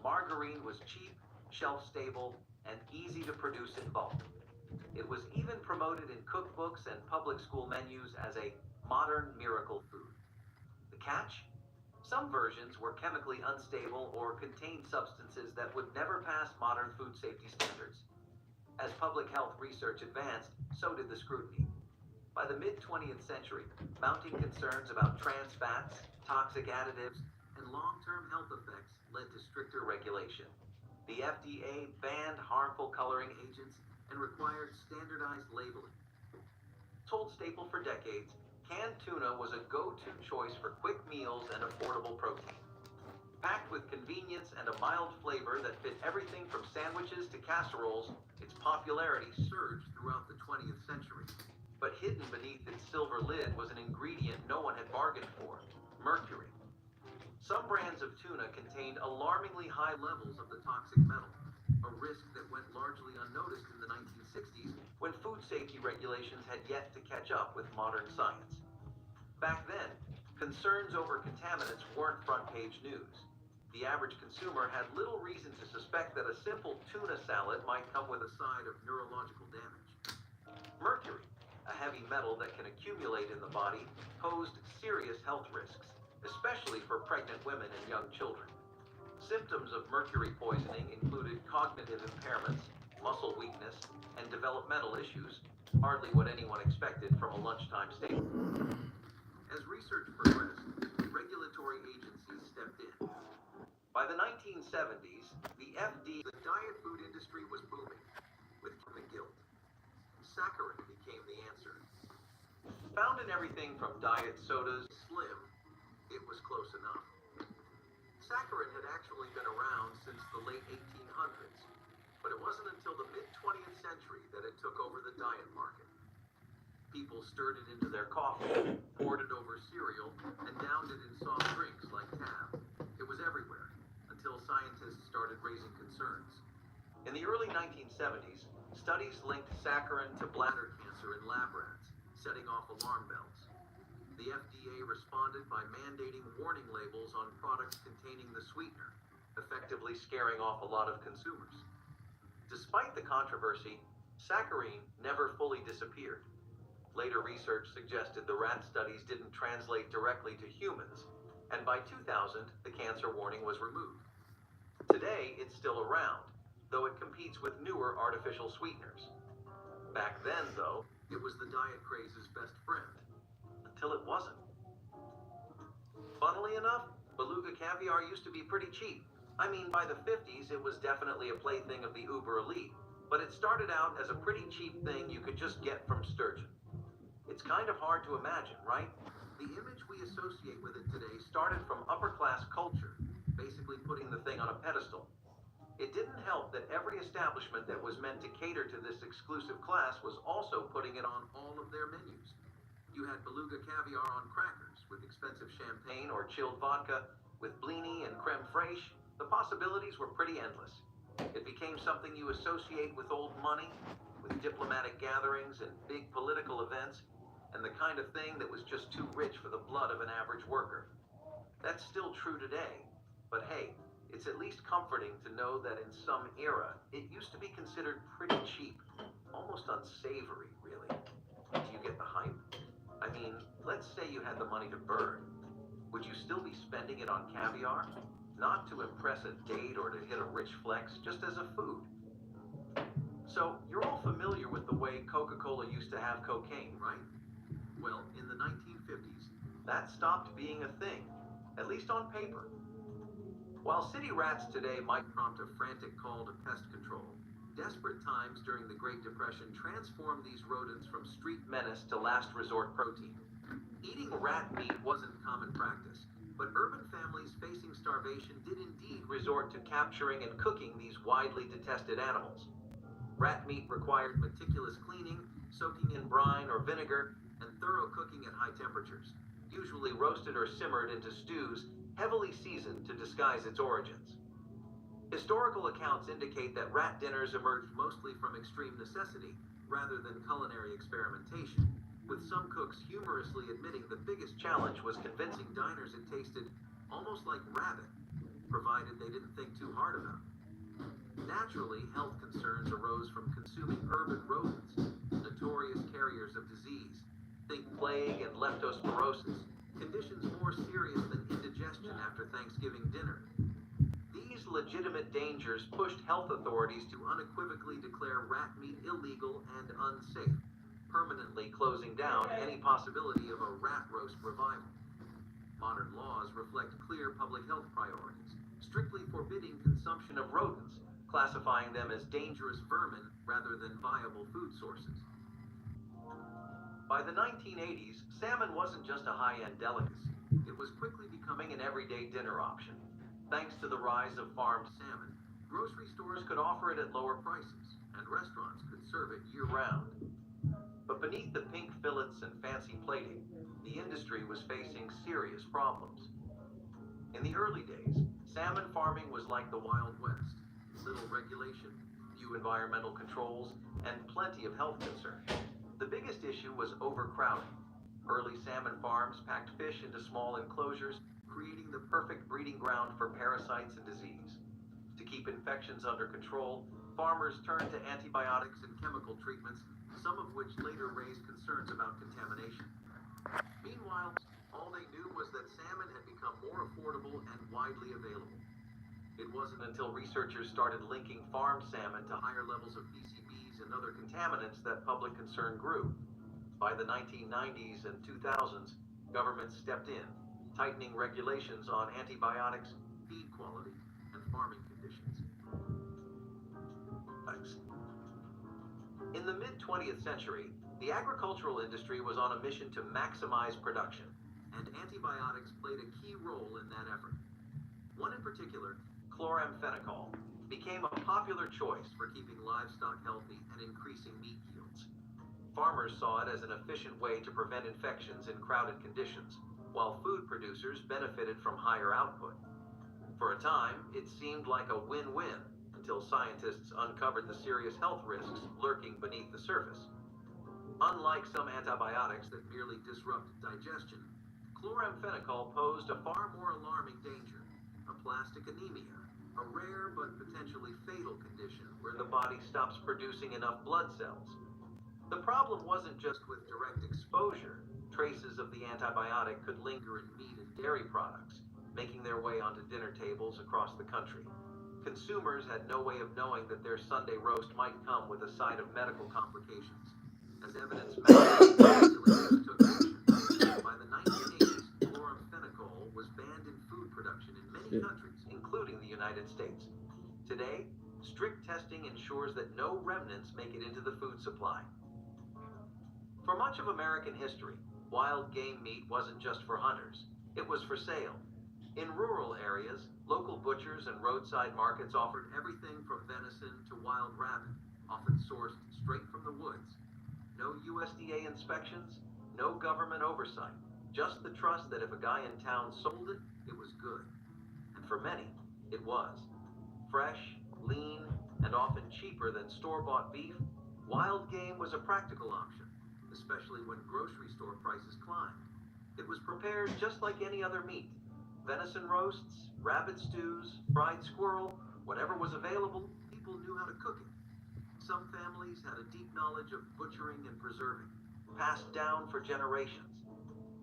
Margarine was cheap, shelf-stable, and easy to produce in bulk. It was even promoted in cookbooks and public school menus as a modern miracle food. The catch? Some versions were chemically unstable or contained substances that would never pass modern food safety standards. As public health research advanced, so did the scrutiny. By the mid-20th century, mounting concerns about trans fats, toxic additives, and long-term health effects led to stricter regulation. The FDA banned harmful coloring agents and required standardized labeling. Told staple for decades, canned tuna was a go-to choice for quick meals and affordable protein. Packed with convenience and a mild flavor that fit everything from sandwiches to casseroles, its popularity surged throughout the 20th century. But hidden beneath its silver lid was an ingredient no one had bargained for: mercury. Some brands of tuna contained alarmingly high levels of the toxic metal, a risk that went largely unnoticed in the 1960s when food safety regulations had yet to catch up with modern science. Back then, concerns over contaminants weren't front-page news. The average consumer had little reason to suspect that a simple tuna salad might come with a side of neurological damage. Mercury, a heavy metal that can accumulate in the body, posed serious health risks, especially for pregnant women and young children. Symptoms of mercury poisoning included cognitive impairments, muscle weakness, and developmental issues, hardly what anyone expected from a lunchtime staple. As research progressed, regulatory agencies stepped in. By the 1970s, the diet food industry was booming, with the guilt. Saccharin became the answer. Found in everything from diet sodas to slim, it was close enough. Saccharin had actually been around since the late 1800s, but it wasn't until the mid-20th century that it took over the diet market. People stirred it into their coffee, poured it over cereal, and downed it in soft drinks like Tab. It was everywhere, until scientists started raising concerns. In the early 1970s, studies linked saccharin to bladder cancer in lab rats, setting off alarm bells. The FDA responded by mandating warning labels on products containing the sweetener, effectively scaring off a lot of consumers. Despite the controversy, saccharin never fully disappeared. Later research suggested the rat studies didn't translate directly to humans, and by 2000, the cancer warning was removed. Today, it's still around, though it competes with newer artificial sweeteners. Back then, though, it was the diet craze's best friend. Until it wasn't. Funnily enough, beluga caviar used to be pretty cheap. I mean, by the 50s, it was definitely a plaything of the uber elite, but it started out as a pretty cheap thing you could just get from sturgeon. It's kind of hard to imagine, right? The image we associate with it today started from upper-class culture, basically putting the thing on a pedestal. It didn't help that every establishment that was meant to cater to this exclusive class was also putting it on all of their menus. You had beluga caviar on crackers with expensive champagne or chilled vodka with blini and creme fraiche. The possibilities were pretty endless. It became something you associate with old money, with diplomatic gatherings and big political events, and the kind of thing that was just too rich for the blood of an average worker. That's still true today, but hey, it's at least comforting to know that in some era, it used to be considered pretty cheap, almost unsavory, really. Do you get the hype? I mean, let's say you had the money to burn. Would you still be spending it on caviar? Not to impress a date or to hit a rich flex, just as a food. So, you're all familiar with the way Coca-Cola used to have cocaine, right? Well, in the 1950s, that stopped being a thing, at least on paper. While city rats today might prompt a frantic call to pest control, desperate times during the Great Depression transformed these rodents from street menace to last resort protein. Eating rat meat wasn't common practice, but urban families facing starvation did indeed resort to capturing and cooking these widely detested animals. Rat meat required meticulous cleaning, soaking in brine or vinegar, and thorough cooking at high temperatures, usually roasted or simmered into stews heavily seasoned to disguise its origins. Historical accounts indicate that rat dinners emerged mostly from extreme necessity rather than culinary experimentation, with some cooks humorously admitting the biggest challenge was convincing diners it tasted almost like rabbit, provided they didn't think too hard about it. Naturally, health concerns arose from consuming urban rodents, notorious carriers of disease. Think plague and leptospirosis, conditions more serious than indigestion after Thanksgiving dinner. These legitimate dangers pushed health authorities to unequivocally declare rat meat illegal and unsafe, permanently closing down any possibility of a rat roast revival. Modern laws reflect clear public health priorities, strictly forbidding consumption of rodents, classifying them as dangerous vermin rather than viable food sources. By the 1980s, salmon wasn't just a high-end delicacy. It was quickly becoming an everyday dinner option. Thanks to the rise of farmed salmon, grocery stores could offer it at lower prices, and restaurants could serve it year-round. But beneath the pink fillets and fancy plating, the industry was facing serious problems. In the early days, salmon farming was like the Wild West. Little regulation, few environmental controls, and plenty of health concerns. The biggest issue was overcrowding. Early salmon farms packed fish into small enclosures, creating the perfect breeding ground for parasites and disease. To keep infections under control, farmers turned to antibiotics and chemical treatments, some of which later raised concerns about contamination. Meanwhile, all they knew was that salmon had become more affordable and widely available. It wasn't until researchers started linking farmed salmon to higher levels of PCBs and other contaminants that public concern grew. By the 1990s and 2000s, governments stepped in, tightening regulations on antibiotics, feed quality, and farming conditions. Thanks. In the mid-20th century, the agricultural industry was on a mission to maximize production, and antibiotics played a key role in that effort. One in particular, chloramphenicol, became a popular choice for keeping livestock healthy and increasing meat yields. Farmers saw it as an efficient way to prevent infections in crowded conditions, while food producers benefited from higher output. For a time, it seemed like a win-win, until scientists uncovered the serious health risks lurking beneath the surface. Unlike some antibiotics that merely disrupt digestion, chloramphenicol posed a far more alarming danger: aplastic anemia, a rare but potentially fatal condition where the body stops producing enough blood cells. The problem wasn't just with direct exposure. Traces of the antibiotic could linger in meat and dairy products, making their way onto dinner tables across the country. Consumers had no way of knowing that their Sunday roast might come with a side of medical complications. As evidence mounted, regulators took action. By the 1980s, chloramphenicol was banned in food production in many countries, including the United States. Today, strict testing ensures that no remnants make it into the food supply. For much of American history, wild game meat wasn't just for hunters. It was for sale. In rural areas, local butchers and roadside markets offered everything from venison to wild rabbit, often sourced straight from the woods. No USDA inspections, no government oversight, just the trust that if a guy in town sold it, it was good. And for many, it was. Fresh, lean, and often cheaper than store-bought beef, wild game was a practical option, especially when grocery store prices climbed. It was prepared just like any other meat. Venison roasts, rabbit stews, fried squirrel, whatever was available, people knew how to cook it. Some families had a deep knowledge of butchering and preserving, passed down for generations.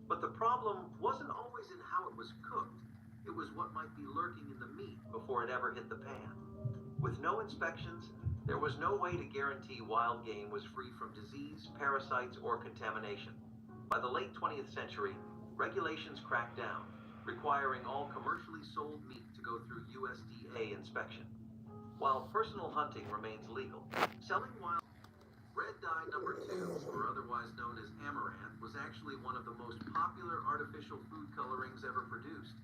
But the problem wasn't always in how it was cooked. It was what might be lurking in the meat before it ever hit the pan. With no inspections, there was no way to guarantee wild game was free from disease, parasites, or contamination. By the late 20th century, regulations cracked down, requiring all commercially sold meat to go through USDA inspection. While personal hunting remains legal, selling wild red dye number 2, or otherwise known as amaranth, was actually one of the most popular artificial food colorings ever produced.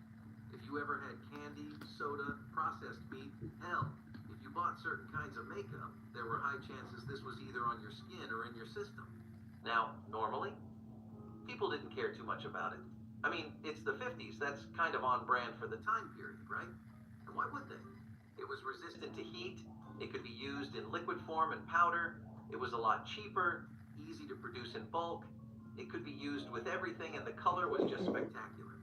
If you ever had candy, soda, processed meat, hell, if you bought certain kinds of makeup, there were high chances this was either on your skin or in your system. Now, normally, people didn't care too much about it. I mean, it's the 50s, that's kind of on brand for the time period, right? And why would they? It was resistant to heat, it could be used in liquid form and powder, it was a lot cheaper, easy to produce in bulk, it could be used with everything, and the color was just spectacular.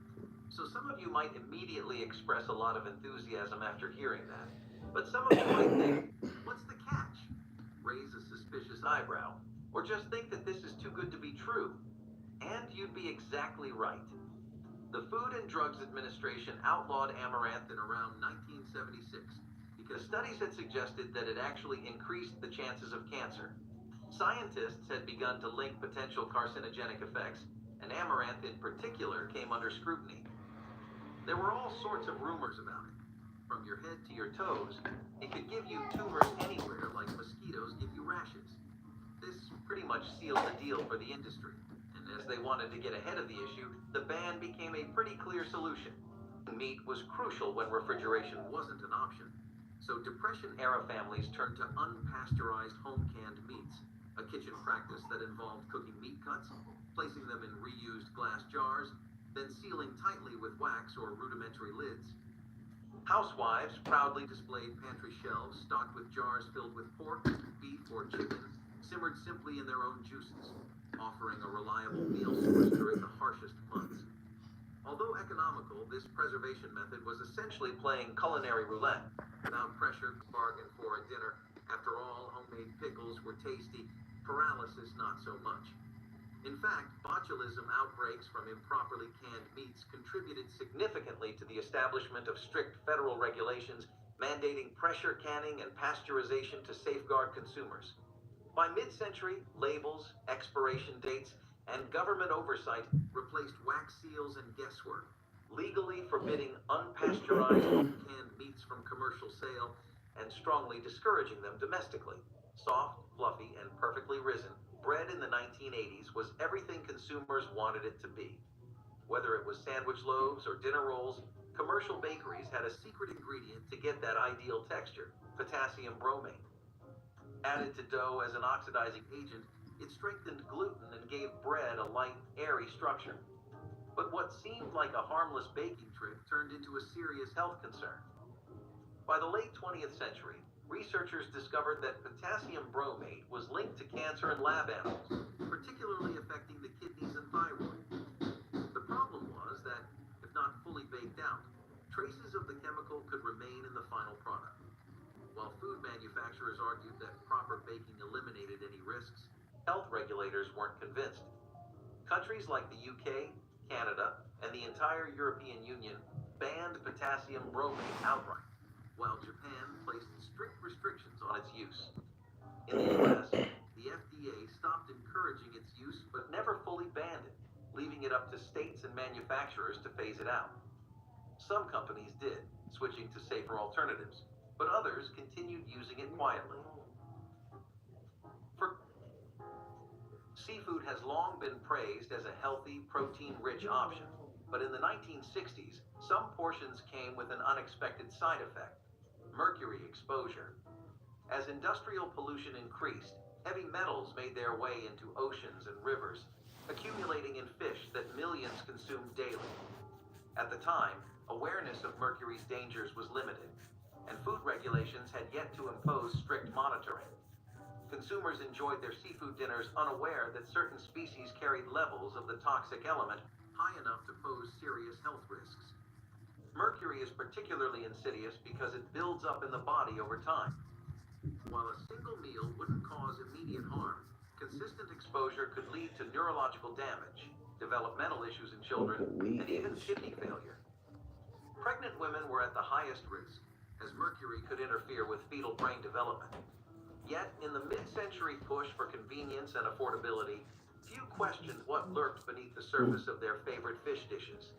So some of you might immediately express a lot of enthusiasm after hearing that. But some of you might think, what's the catch? Raise a suspicious eyebrow, or just think that this is too good to be true. And you'd be exactly right. The Food and Drugs Administration outlawed amaranth in around 1976 because studies had suggested that it actually increased the chances of cancer. Scientists had begun to link potential carcinogenic effects, and amaranth in particular came under scrutiny. There were all sorts of rumors about it. From your head to your toes, it could give you tumors anywhere like mosquitoes give you rashes. This pretty much sealed the deal for the industry. As they wanted to get ahead of the issue, the ban became a pretty clear solution. Meat was crucial when refrigeration wasn't an option. So Depression-era families turned to unpasteurized home-canned meats, a kitchen practice that involved cooking meat cuts, placing them in reused glass jars, then sealing tightly with wax or rudimentary lids. Housewives proudly displayed pantry shelves stocked with jars filled with pork, beef, or chicken, simmered simply in their own juices, offering a reliable meal source during the harshest months. Although economical, this preservation method was essentially playing culinary roulette, without pressure to bargain for a dinner. After all, homemade pickles were tasty, paralysis not so much. In fact, botulism outbreaks from improperly canned meats contributed significantly to the establishment of strict federal regulations mandating pressure canning and pasteurization to safeguard consumers. By mid-century, labels, expiration dates, and government oversight replaced wax seals and guesswork, legally forbidding unpasteurized home-canned meats from commercial sale and strongly discouraging them domestically. Soft, fluffy, and perfectly risen, bread in the 1980s was everything consumers wanted it to be. Whether it was sandwich loaves or dinner rolls, commercial bakeries had a secret ingredient to get that ideal texture: potassium bromate. Added to dough as an oxidizing agent, it strengthened gluten and gave bread a light, airy structure. But what seemed like a harmless baking trick turned into a serious health concern. By the late 20th century, researchers discovered that potassium bromate was linked to cancer in lab animals, particularly affecting the kidneys and thyroid. The problem was that, if not fully baked out, traces of the chemical could remain in the final product. While food manufacturers argued that proper baking eliminated any risks, health regulators weren't convinced. Countries like the UK, Canada, and the entire European Union banned potassium bromate outright, while Japan placed strict restrictions on its use. In the US, the FDA stopped encouraging its use but never fully banned it, leaving it up to states and manufacturers to phase it out. Some companies did, switching to safer alternatives, but others continued using it quietly. For seafood has long been praised as a healthy, protein-rich option. But in the 1960s, some portions came with an unexpected side effect: mercury exposure. As industrial pollution increased, heavy metals made their way into oceans and rivers, accumulating in fish that millions consumed daily. At the time, awareness of mercury's dangers was limited, and food regulations had yet to impose strict monitoring. Consumers enjoyed their seafood dinners unaware that certain species carried levels of the toxic element high enough to pose serious health risks. Mercury is particularly insidious because it builds up in the body over time. While a single meal wouldn't cause immediate harm, consistent exposure could lead to neurological damage, developmental issues in children, and even kidney failure. Pregnant women were at the highest risk, as mercury could interfere with fetal brain development. Yet, in the mid-century push for convenience and affordability, few questioned what lurked beneath the surface of their favorite fish dishes.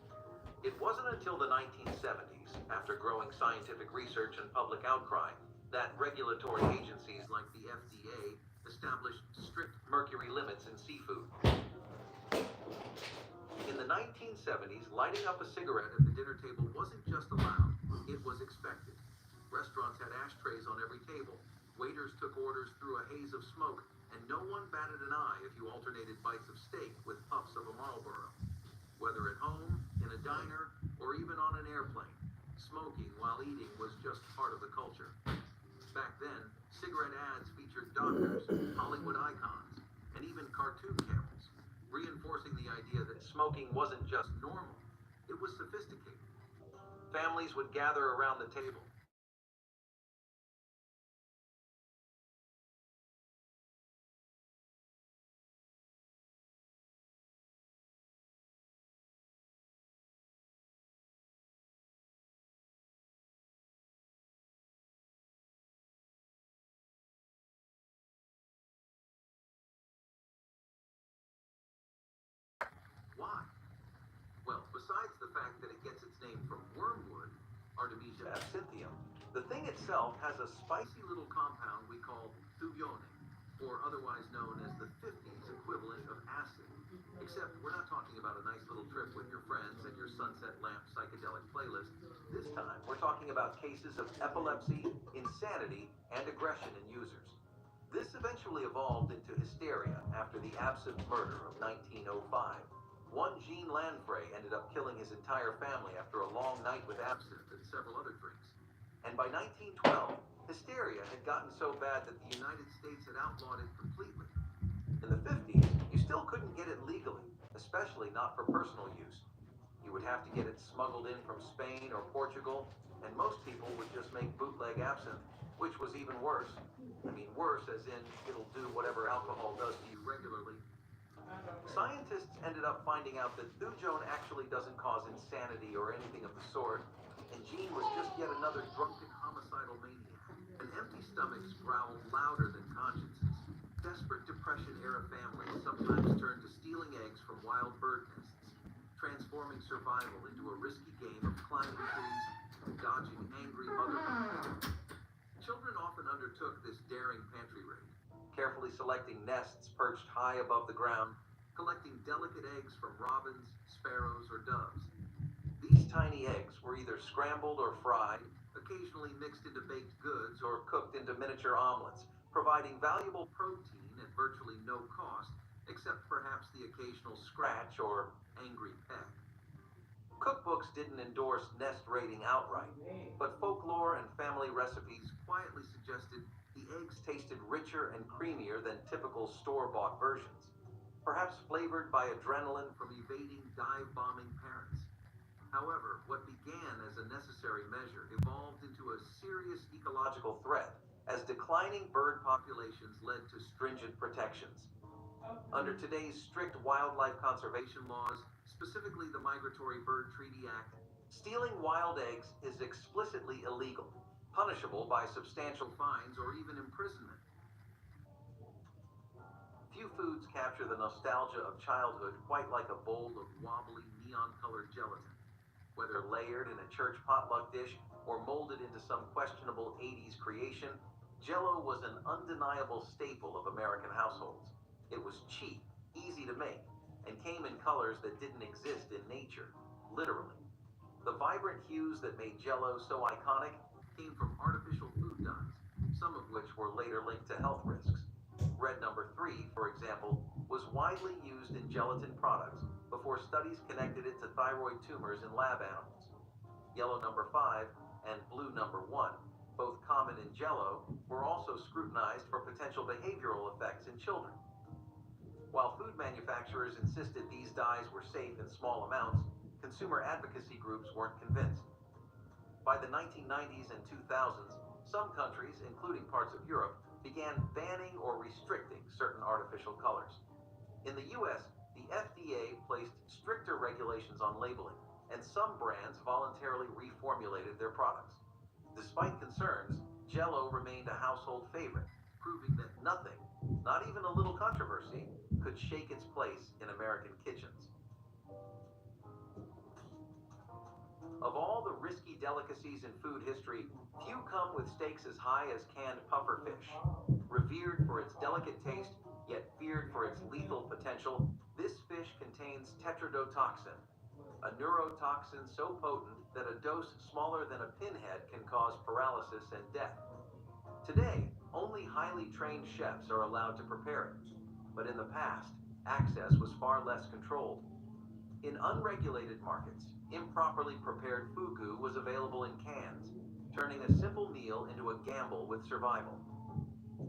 It wasn't until the 1970s, after growing scientific research and public outcry, that regulatory agencies like the FDA established strict mercury limits in seafood. In the 1970s, lighting up a cigarette at the dinner table wasn't just allowed, it was expected. Restaurants had ashtrays on every table. Waiters took orders through a haze of smoke, and no one batted an eye if you alternated bites of steak with puffs of a Marlboro. Whether at home, in a diner, or even on an airplane, smoking while eating was just part of the culture. Back then, cigarette ads featured doctors, Hollywood icons, and even cartoon characters, reinforcing the idea that smoking wasn't just normal, it was sophisticated. Families would gather around the table. Why? Well, besides the fact that it gets its name from wormwood, Artemisia absinthium, the thing itself has a spicy little compound we call thulione, or otherwise known as the 50s equivalent of acid. Except we're not talking about a nice little trip with your friends and your sunset lamp psychedelic playlist. This time, we're talking about cases of epilepsy, insanity, and aggression in users. This eventually evolved into hysteria after the absinthe murder of 1905. One Jean Lanfray ended up killing his entire family after a long night with absinthe and several other drinks. And by 1912, hysteria had gotten so bad that the United States had outlawed it completely. In the 50s, you still couldn't get it legally, especially not for personal use. You would have to get it smuggled in from Spain or Portugal, and most people would just make bootleg absinthe, which was even worse. I mean, worse as in it'll do whatever alcohol does to you regularly. Scientists ended up finding out that thujone actually doesn't cause insanity or anything of the sort, and Jean was just yet another drunken homicidal maniac. An empty stomachs growled louder than consciences. Desperate Depression-era families sometimes turned to stealing eggs from wild bird nests, transforming survival into a risky game of climbing trees and dodging angry mother birds. Children often undertook this daring pantry raid, carefully selecting nests perched high above the ground, collecting delicate eggs from robins, sparrows, or doves. These tiny eggs were either scrambled or fried, occasionally mixed into baked goods or cooked into miniature omelets, providing valuable protein at virtually no cost, except perhaps the occasional scratch or angry peck. Cookbooks didn't endorse nest raiding outright, but folklore and family recipes quietly suggested the eggs tasted richer and creamier than typical store-bought versions, perhaps flavored by adrenaline from evading dive-bombing parents. However, what began as a necessary measure evolved into a serious ecological threat as declining bird populations led to stringent protections. Under today's strict wildlife conservation laws, specifically the Migratory Bird Treaty Act, stealing wild eggs is explicitly illegal, punishable by substantial fines or even imprisonment. Few foods capture the nostalgia of childhood quite like a bowl of wobbly neon-colored gelatin. Whether layered in a church potluck dish or molded into some questionable 80s creation, Jell-O was an undeniable staple of American households. It was cheap, easy to make, and came in colors that didn't exist in nature: literally. The vibrant hues that made Jell-O so iconic came from artificial food dyes, some of which were later linked to health risks. Red number 3, for example, was widely used in gelatin products before studies connected it to thyroid tumors in lab animals. Yellow number 5 and blue number 1, both common in Jell-O, were also scrutinized for potential behavioral effects in children. While food manufacturers insisted these dyes were safe in small amounts, consumer advocacy groups weren't convinced. By the 1990s and 2000s, some countries, including parts of Europe, began banning or restricting certain artificial colors. In the US, the FDA placed stricter regulations on labeling, and some brands voluntarily reformulated their products. Despite concerns, Jell-O remained a household favorite, proving that nothing, not even a little controversy, could shake its place in American kitchens. Of all the risky delicacies in food history, few come with stakes as high as canned pufferfish. Revered for its delicate taste, yet feared for its lethal potential, this fish contains tetrodotoxin, a neurotoxin so potent that a dose smaller than a pinhead can cause paralysis and death. Today, only highly trained chefs are allowed to prepare it, but in the past, access was far less controlled. In unregulated markets, improperly prepared fugu was available in cans, turning a simple meal into a gamble with survival.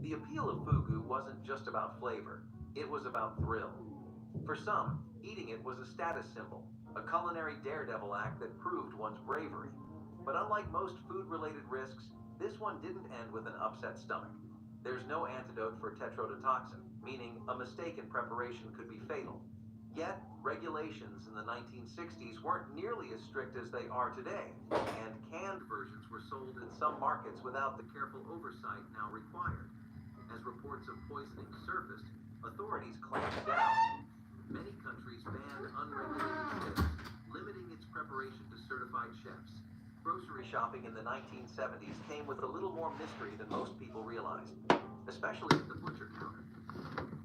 The appeal of fugu wasn't just about flavor, it was about thrill. For some, eating it was a status symbol, a culinary daredevil act that proved one's bravery. But unlike most food-related risks, this one didn't end with an upset stomach. There's no antidote for tetrodotoxin, meaning a mistake in preparation could be fatal. Yet, regulations in the 1960s weren't nearly as strict as they are today, and canned versions were sold in some markets without the careful oversight now required. As reports of poisoning surfaced, authorities clamped down. Many countries banned unregulated fish, limiting its preparation to certified chefs. Grocery shopping in the 1970s came with a little more mystery than most people realized, especially at the butcher counter.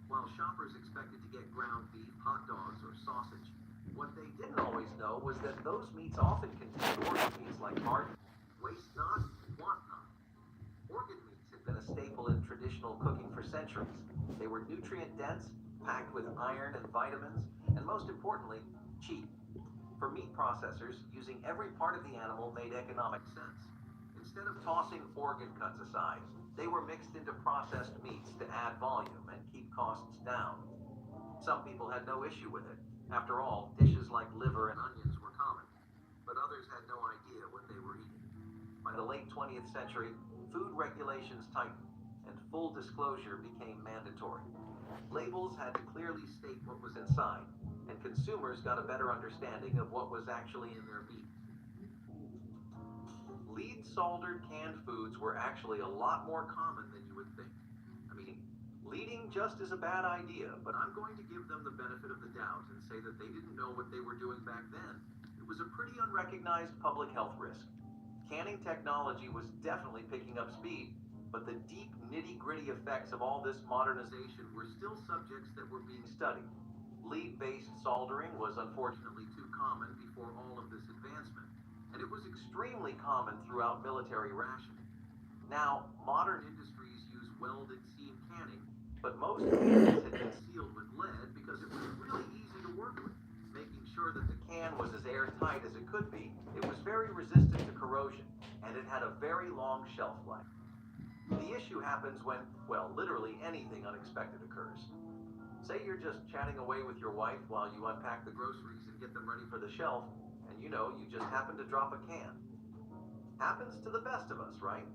While shoppers expected to get ground beef, hot dogs, or sausage, what they didn't always know was that those meats often contained organ meats like heart, waste not, want not. Organ meats had been a staple in traditional cooking for centuries. They were nutrient dense, packed with iron and vitamins, and most importantly, cheap. For meat processors, using every part of the animal made economic sense. Instead of tossing organ cuts aside, they were mixed into processed meats to add volume and keep costs down. Some people had no issue with it. After all, dishes like liver and onions were common. But others had no idea what they were eating. By the late 20th century, food regulations tightened, and full disclosure became mandatory. Labels had to clearly state what was inside, and consumers got a better understanding of what was actually in their meat. Lead-soldered canned foods were actually a lot more common than you would think. I mean, leading just is a bad idea, but I'm going to give them the benefit of the doubt and say that they didn't know what they were doing back then. It was a pretty unrecognized public health risk. Canning technology was definitely picking up speed, but the deep nitty-gritty effects of all this modernization were still subjects that were being studied. Lead-based soldering was unfortunately too common before all of this advancement, and it was extremely common throughout military rationing. Now, modern industries use welded seam canning, but most cans had been sealed with lead because it was really easy to work with. Making sure that the can was as airtight as it could be, it was very resistant to corrosion, and it had a very long shelf life. The issue happens when, well, literally anything unexpected occurs. Say you're just chatting away with your wife while you unpack the groceries and get them ready for the shelf, and you just happen to drop a can. Happens to the best of us, right?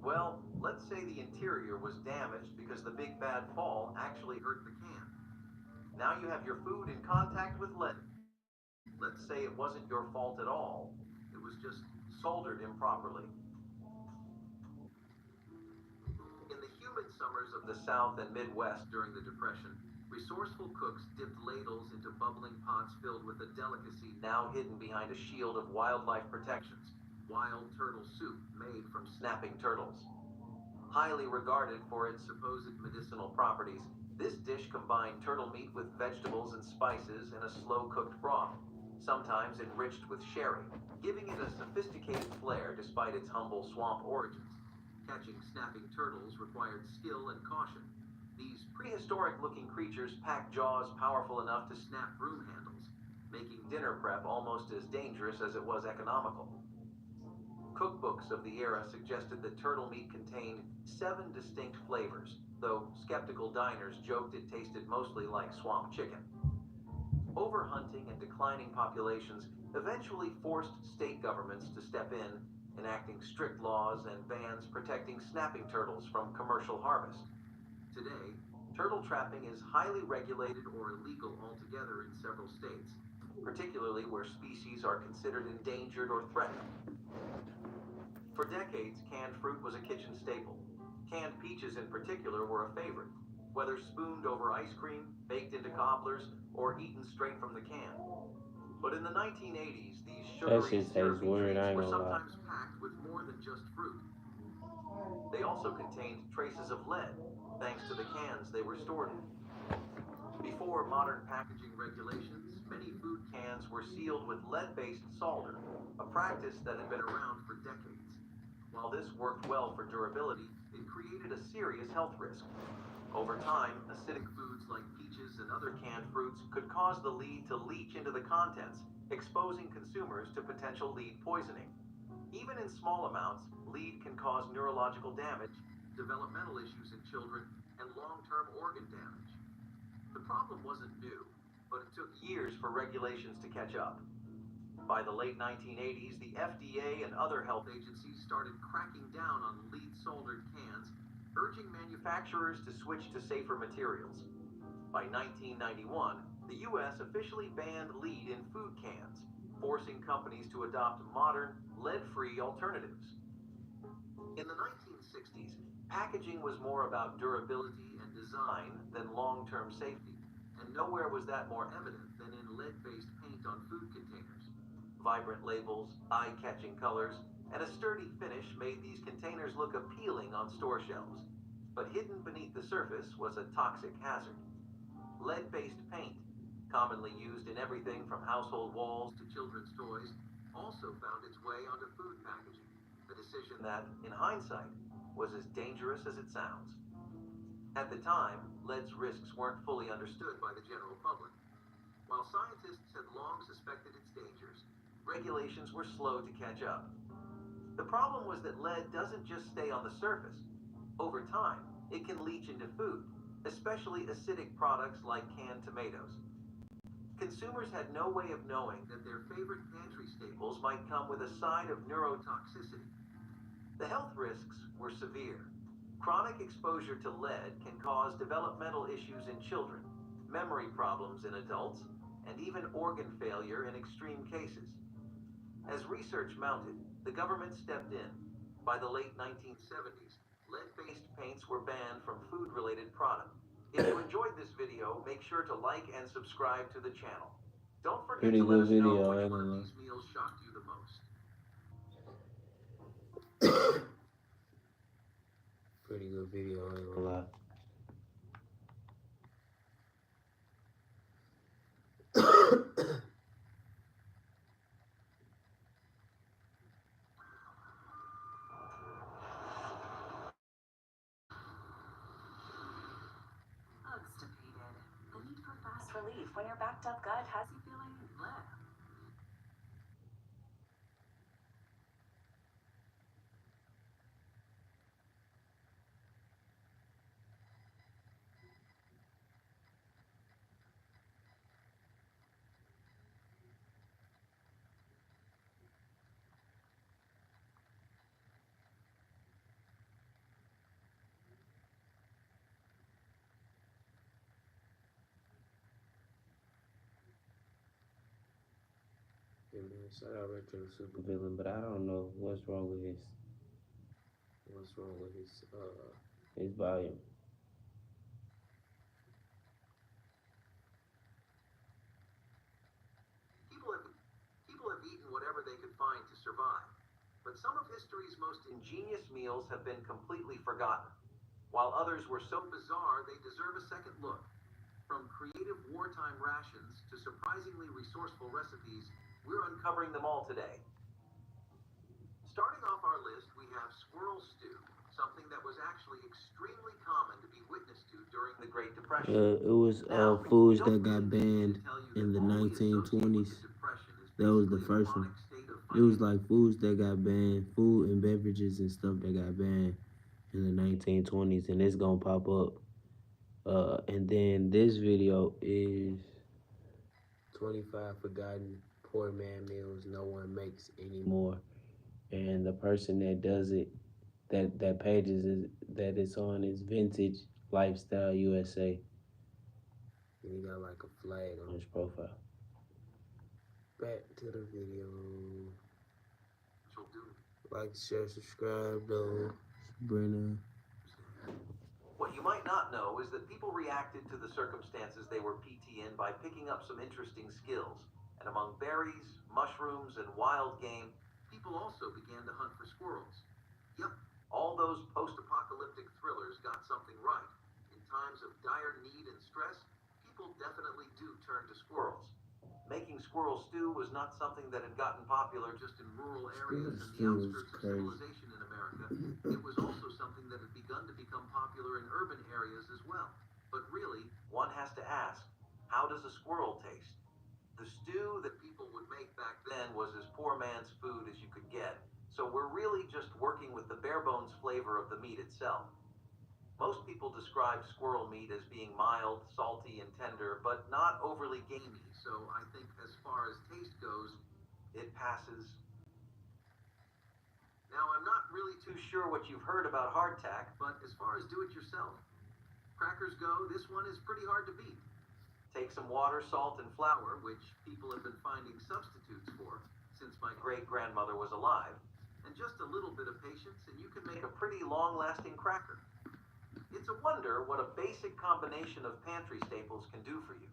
Well, let's say the interior was damaged because the big bad fall actually hurt the can. Now you have your food in contact with lead. Let's say it wasn't your fault at all. It was just soldered improperly. In the humid summers of the South and Midwest during the Depression, resourceful cooks dipped ladles into bubbling pots filled with a delicacy now hidden behind a shield of wildlife protections: wild turtle soup made from snapping turtles. Highly regarded for its supposed medicinal properties, this dish combined turtle meat with vegetables and spices in a slow-cooked broth. sometimes enriched with sherry, giving it a sophisticated flair despite its humble swamp origins. Catching snapping turtles required skill and caution. These prehistoric-looking creatures packed jaws powerful enough to snap broom handles, making dinner prep almost as dangerous as it was economical. Cookbooks of the era suggested that turtle meat contained 7 distinct flavors, though skeptical diners joked it tasted mostly like swamp chicken. Overhunting and declining populations eventually forced state governments to step in, enacting strict laws and bans protecting snapping turtles from commercial harvest. Today, turtle trapping is highly regulated or illegal altogether in several states, particularly where species are considered endangered or threatened. For decades, canned fruit was a kitchen staple. Canned peaches in particular were a favorite, whether spooned over ice cream, baked into cobblers, or eaten straight from the can. But in the 1980s, these That sugary, shit tastes syrupy weird, I treats ain't were gonna lie. sometimes packed with more than just fruit. They also contained traces of lead, thanks to the cans they were stored in. Before modern packaging regulations, many food cans were sealed with lead-based solder, a practice that had been around for decades. While this worked well for durability, it created a serious health risk. Over time, acidic foods like peaches and other canned fruits could cause the lead to leach into the contents, exposing consumers to potential lead poisoning. Even in small amounts, lead can cause neurological damage, developmental issues in children, and long-term organ damage. The problem wasn't new, but it took years for regulations to catch up. By the late 1980s, the FDA and other health agencies started cracking down on lead-soldered cans, urging manufacturers to switch to safer materials. By 1991, the U.S. officially banned lead in food cans, forcing companies to adopt modern, lead-free alternatives. In the 1960s, packaging was more about durability and design than long-term safety, and nowhere was that more evident than in lead-based paint on food containers. Vibrant labels, eye-catching colors, and a sturdy finish made these containers look appealing on store shelves. But hidden beneath the surface was a toxic hazard. Lead-based paint, commonly used in everything from household walls to children's toys, also found its way onto food packaging, a decision that, in hindsight, was as dangerous as it sounds. At the time, lead's risks weren't fully understood by the general public. While scientists had long suspected its dangers, regulations were slow to catch up. The problem was that lead doesn't just stay on the surface. Over time, it can leach into food, especially acidic products like canned tomatoes. Consumers had no way of knowing that their favorite pantry staples might come with a side of neurotoxicity. The health risks were severe. Chronic exposure to lead can cause developmental issues in children, memory problems in adults, and even organ failure in extreme cases. As research mounted, the government stepped in. By the late 1970s, lead-based paints were banned from food-related products. If you enjoyed this video, make sure to like and subscribe to the channel. Don't forget Pretty to let good us know video, I which ain't one gonna of lie. these meals shocked you the most. Pretty good video, I ain't gonna lie. Constipated. The need for fast relief when your backed up gut has you feeling bleh. Yeah, man, shout out Retro Super Villain, but I don't know what's wrong with his volume. People have eaten whatever they could find to survive, but some of history's most ingenious meals have been completely forgotten, while others were so bizarre they deserve a second look. From creative wartime rations to surprisingly resourceful recipes, we're uncovering them all today. Starting off our list, we have squirrel stew, something that was actually extremely common to be witnessed to during the Great Depression. It was foods that got banned in the 1920s. That was the first one. It was like foods that got banned, food and beverages and stuff that got banned in the 1920s, and it's gonna pop up. And then this video is 25 forgotten poor man meals no one makes anymore. And the person that does it, that page that it's on is Vintage Lifestyle USA. And he got like a flag on his profile. Back to the video. Like, share, subscribe though. Sabrina. What you might not know is that people reacted to the circumstances they were PT in by picking up some interesting skills. And among berries, mushrooms, and wild game, people also began to hunt for squirrels. Yep, all those post-apocalyptic thrillers got something right. In times of dire need and stress, people definitely do turn to squirrels. Making squirrel stew was not something that had gotten popular just in rural areas and the outskirts of civilization in America. It was also something that had begun to become popular in urban areas as well. But really, one has to ask, how does a squirrel taste? The stew that people would make back then was as poor man's food as you could get. So we're really just working with the bare bones flavor of the meat itself. Most people describe squirrel meat as being mild, salty, and tender, but not overly gamey, so I think as far as taste goes, it passes. Now, I'm not really too sure what you've heard about hardtack, but as far as do-it-yourself crackers go, this one is pretty hard to beat. Take some water, salt, and flour, which people have been finding substitutes for since my great-grandmother was alive, and just a little bit of patience, and you can make a pretty long-lasting cracker. It's a wonder what a basic combination of pantry staples can do for you.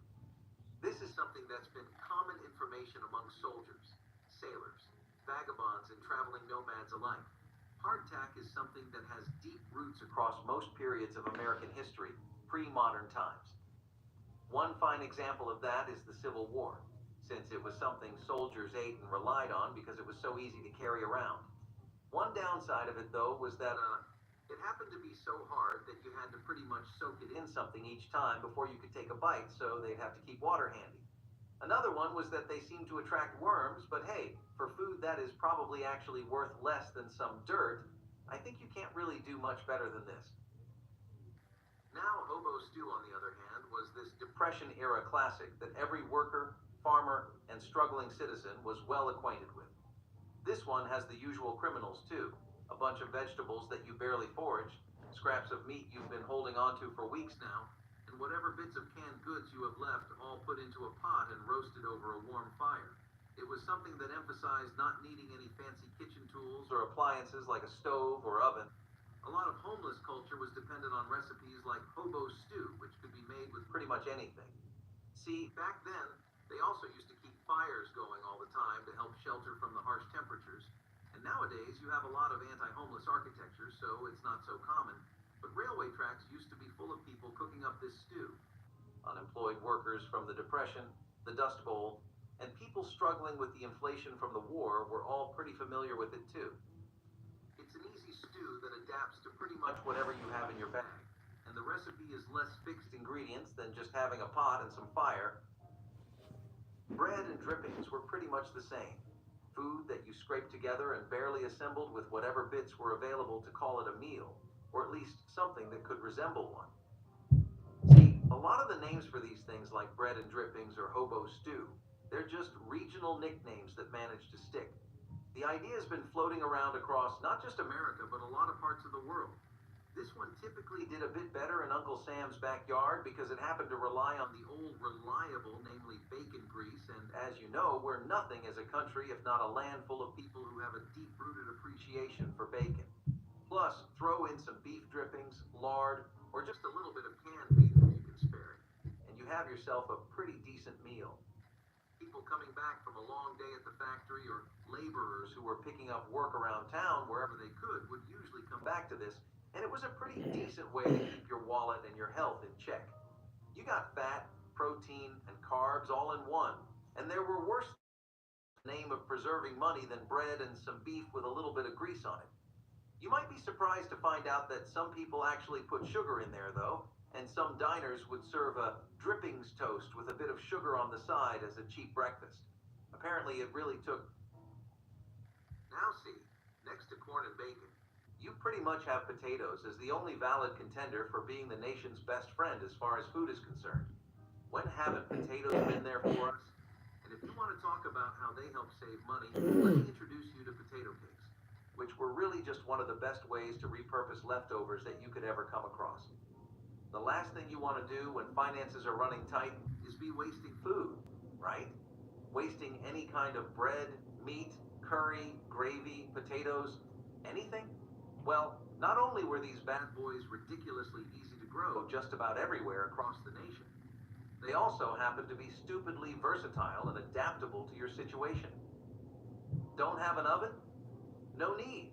This is something that's been common information among soldiers, sailors, vagabonds, and traveling nomads alike. Hardtack is something that has deep roots across most periods of American history, pre-modern times. One fine example of that is the Civil War, since it was something soldiers ate and relied on because it was so easy to carry around. One downside of it, though, was that it happened to be so hard that you had to pretty much soak it in something each time before you could take a bite, so they'd have to keep water handy. Another one was that they seemed to attract worms, but hey, for food that is probably actually worth less than some dirt, I think you can't really do much better than this. Now, hobo stew, on the other hand, was this Depression-era classic that every worker, farmer, and struggling citizen was well acquainted with. This one has the usual criminals, too. A bunch of vegetables that you barely foraged, scraps of meat you've been holding onto for weeks now, and whatever bits of canned goods you have left all put into a pot and roasted over a warm fire. It was something that emphasized not needing any fancy kitchen tools or appliances like a stove or oven. A lot of homeless culture was dependent on recipes like hobo stew, which could be made with pretty much anything. See, back then, they also used to keep fires going all the time to help shelter from the harsh temperatures. And nowadays, you have a lot of anti-homeless architecture, so it's not so common. But railway tracks used to be full of people cooking up this stew. Unemployed workers from the Depression, the Dust Bowl, and people struggling with the inflation from the war were all pretty familiar with it too. It's an easy stew that adapts to pretty much whatever you have in your bag. And the recipe is less fixed ingredients than just having a pot and some fire. Bread and drippings were pretty much the same. Food that you scraped together and barely assembled with whatever bits were available to call it a meal, or at least something that could resemble one. See, a lot of the names for these things like bread and drippings or hobo stew, they're just regional nicknames that manage to stick. The idea has been floating around across not just America, but a lot of parts of the world. This one typically did a bit better in Uncle Sam's backyard because it happened to rely on the old reliable, namely bacon grease, and as you know, we're nothing as a country if not a land full of people who have a deep-rooted appreciation for bacon. Plus, throw in some beef drippings, lard, or just a little bit of canned beef if you can spare it, and you have yourself a pretty decent meal. People coming back from a long day at the factory or laborers who were picking up work around town wherever they could would usually come back to this, and it was a pretty decent way to keep your wallet and your health in check. You got fat protein, and carbs all in one. And there were worse in the name of preserving money than bread and some beef with a little bit of grease on it. You might be surprised to find out that some people actually put sugar in there, though, and some diners would serve a drippings toast with a bit of sugar on the side as a cheap breakfast. Apparently, it really took. Now, see, next to corn and bacon, you pretty much have potatoes as the only valid contender for being the nation's best friend as far as food is concerned. When haven't potatoes been there for us? And if you want to talk about how they help save money, let me introduce you to potato cakes, which were really just one of the best ways to repurpose leftovers that you could ever come across. The last thing you want to do when finances are running tight is be wasting food, right? Wasting any kind of bread, meat, curry, gravy, potatoes, anything? Well, not only were these bad boys ridiculously easy to grow just about everywhere across the nation, they also happen to be stupidly versatile and adaptable to your situation. Don't have an oven? No need.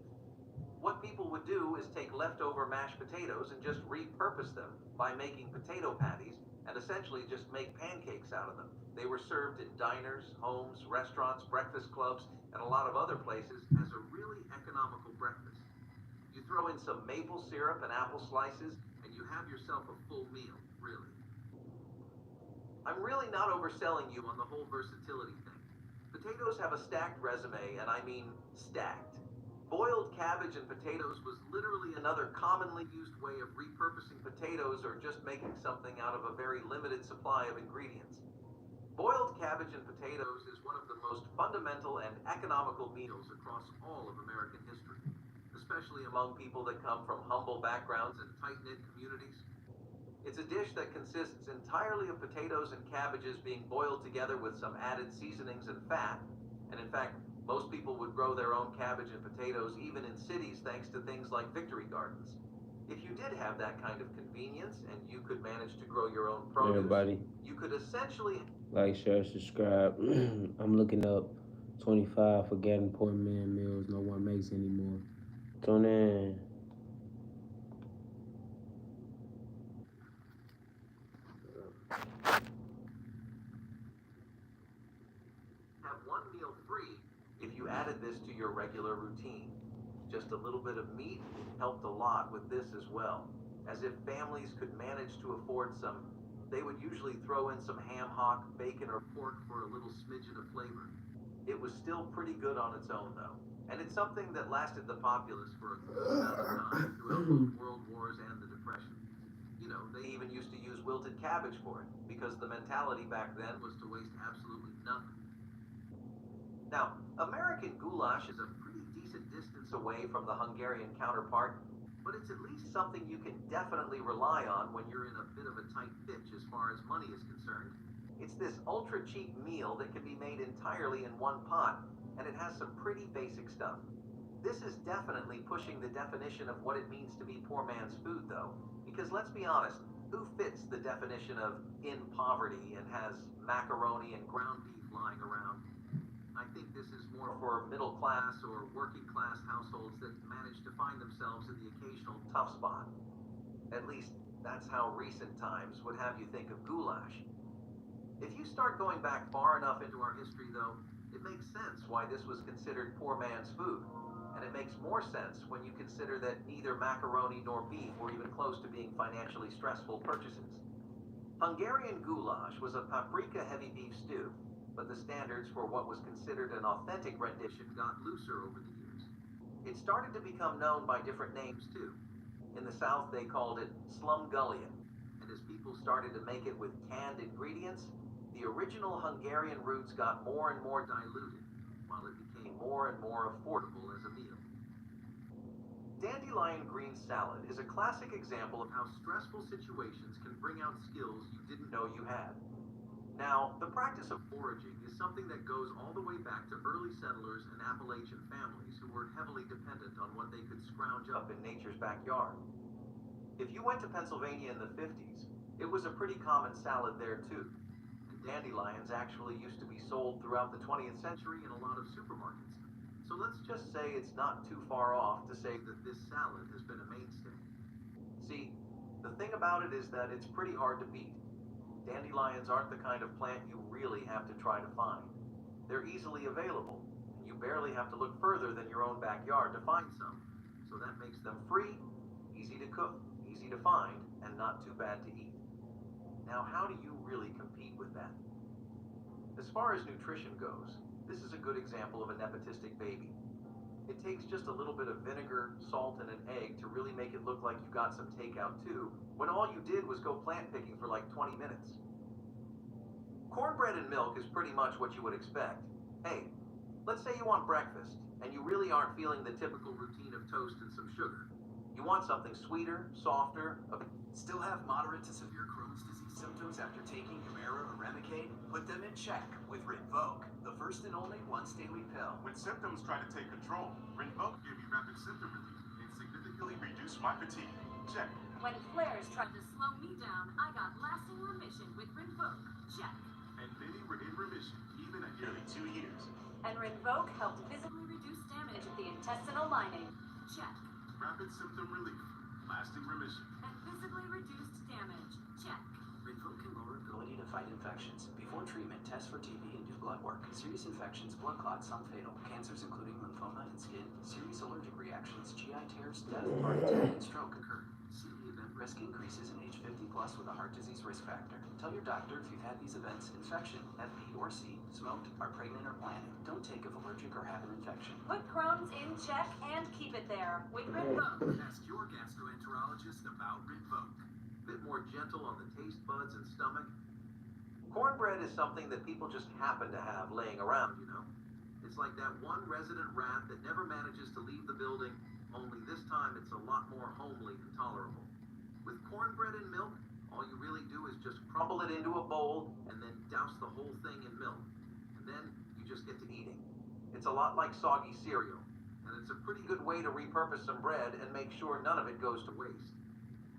What people would do is take leftover mashed potatoes and just repurpose them by making potato patties and essentially just make pancakes out of them. They were served in diners, homes, restaurants, breakfast clubs, and a lot of other places as a really economical breakfast. You throw in some maple syrup and apple slices, and you have yourself a full meal, really. I'm really not overselling you on the whole versatility thing. Potatoes have a stacked resume, and I mean stacked. Boiled cabbage and potatoes was literally another commonly used way of repurposing potatoes or just making something out of a very limited supply of ingredients. Boiled cabbage and potatoes is one of the most fundamental and economical meals across all of American history, especially among people that come from humble backgrounds and tight-knit communities. It's a dish that consists entirely of potatoes and cabbages being boiled together with some added seasonings and fat, and in fact, most people would grow their own cabbage and potatoes even in cities thanks to things like victory gardens. If you did have that kind of convenience and you could manage to grow your own produce, Everybody, you could essentially like, share, subscribe. I'm looking up 25 forgotten poor man meals no one makes anymore. Tune in. have one meal free if you added this to your regular routine. Just a little bit of meat helped a lot with this as well. As if families could manage to afford some, they would usually throw in some ham hock, bacon, or pork for a little smidgen of flavor. It was still pretty good on its own, though. And it's something that lasted the populace for a good amount of time throughout both World Wars and the Depression. You know, they even used to use wilted cabbage for it, because the mentality back then was to waste absolutely nothing. Now, American goulash is a pretty decent distance away from the Hungarian counterpart, but it's at least something you can definitely rely on when you're in a bit of a tight pitch as far as money is concerned. It's this ultra cheap meal that can be made entirely in one pot, and it has some pretty basic stuff. This is definitely pushing the definition of what it means to be poor man's food, though, because let's be honest, who fits the definition of in poverty and has macaroni and ground beef lying around? I think this is more for middle class or working class households that manage to find themselves in the occasional tough spot. At least, that's how recent times would have you think of goulash. If you start going back far enough into our history, though, it makes sense why this was considered poor man's food. And it makes more sense when you consider that neither macaroni nor beef were even close to being financially stressful purchases. Hungarian goulash was a paprika-heavy beef stew, but the standards for what was considered an authentic rendition got looser over the years. It started to become known by different names, too. In the South, they called it slumgullion, and as people started to make it with canned ingredients, the original Hungarian roots got more and more diluted, while it became more and more affordable as a meal. Dandelion green salad is a classic example of how stressful situations can bring out skills you didn't know you had. Now, the practice of foraging is something that goes all the way back to early settlers and Appalachian families who were heavily dependent on what they could scrounge up in nature's backyard. If you went to Pennsylvania in the 50s, it was a pretty common salad there too. And dandelions actually used to be sold throughout the 20th century in a lot of supermarkets. So let's just say it's not too far off to say that this salad has been a mainstay. See, the thing about it is that it's pretty hard to beat. Dandelions aren't the kind of plant you really have to try to find. They're easily available, and you barely have to look further than your own backyard to find some. So that makes them free, easy to cook, easy to find, and not too bad to eat. Now, how do you really compete with that? As far as nutrition goes, this is a good example of a nepotistic baby. It takes just a little bit of vinegar, salt, and an egg to really make it look like you got some takeout too, when all you did was go plant picking for like 20 minutes. Cornbread and milk is pretty much what you would expect. Hey, let's say you want breakfast, and you really aren't feeling the typical routine of toast and some sugar. You want something sweeter, softer. Still have moderate to severe Crohn's disease symptoms after taking Humira or Remicade? Put them in check with Rinvoq, the first and only once daily pill. When symptoms try to take control, Rinvoq gave me rapid symptom relief and significantly reduced my fatigue. Check. When flares tried to slow me down, I got lasting remission with Rinvoq. Check. And many were in remission even at nearly 2 years. And Rinvoq helped visibly reduce damage of the intestinal lining. Check. Rapid symptom relief, lasting remission. And visibly reduced damage. Check. Rinvoq can lower ability to fight infections. Before treatment, test for TB and do blood work. Serious infections, blood clots, some fatal. Cancers including lymphoma and skin. Serious allergic reactions, GI tears, death, heart attack, and stroke occur. CV event risk increases in age 50 plus with a heart disease risk factor. Tell your doctor if you've had these events: infection, FP or C, smoked, are pregnant or planning. Don't take if allergic or have an infection. Put Crohn's in check and keep it there with Rinvoq. Ask your gastroenterologist about Rinvoq. Bit more gentle on the taste buds and stomach. Cornbread is something that people just happen to have laying around, you know. It's like that one resident rat that never manages to leave the building, only this time it's a lot more homely and tolerable. With cornbread and milk, all you really do is just crumble it into a bowl and then douse the whole thing in milk. And then you just get to eating. It's a lot like soggy cereal, and it's a pretty good way to repurpose some bread and make sure none of it goes to waste.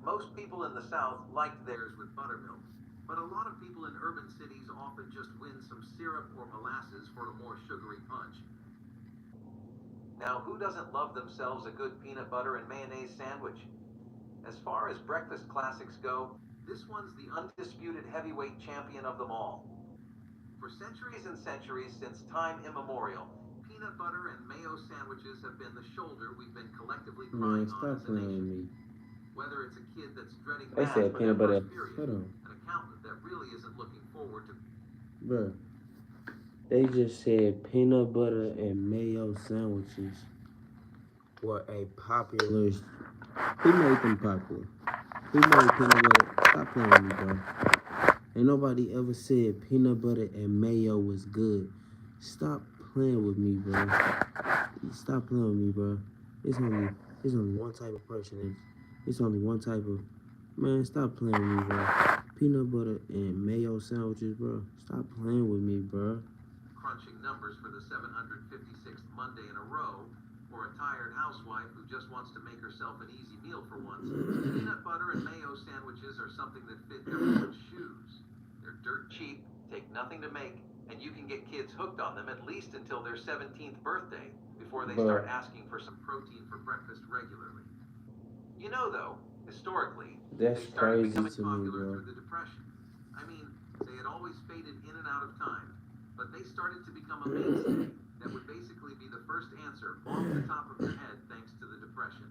Most people in the South liked theirs with buttermilk, but a lot of people in urban cities often just win some syrup or molasses for a more sugary punch. Now, who doesn't love themselves a good peanut butter and mayonnaise sandwich? As far as breakfast classics go, this one's the undisputed heavyweight champion of them all. For centuries and centuries, since time immemorial, peanut butter and mayo sandwiches have been the shoulder we've been collectively Man, crying on stop as a playing with nation. me. Whether it's a kid that's dreading They math said for peanut their butter. first period, Hold on. an accountant that really isn't looking forward to. Bruh. They just said peanut butter and mayo sandwiches were a popular. Who made them popular? Who made peanut butter? Stop playing with me, bro. Ain't nobody ever said peanut butter and mayo was good. Stop playing with me, bro. Stop playing with me, bro. It's only one type of person. It's only one type of man. Stop playing with me, bro. Peanut butter and mayo sandwiches, bro. Stop playing with me, bro. Crunching numbers for the 756th Monday in a row, or a tired housewife who just wants to make herself an easy meal for once, peanut butter and mayo sandwiches are something that fit everyone's shoes. They're dirt cheap, take nothing to make, and you can get kids hooked on them at least until their 17th birthday, before they start asking for some protein for breakfast regularly. You know, though, historically, That's they started crazy becoming to me, popular bro. through the Depression. I mean, they had always faded in and out of time, but they started to become a mainstay that would basically be the first answer off the top of your head thanks to the Depression.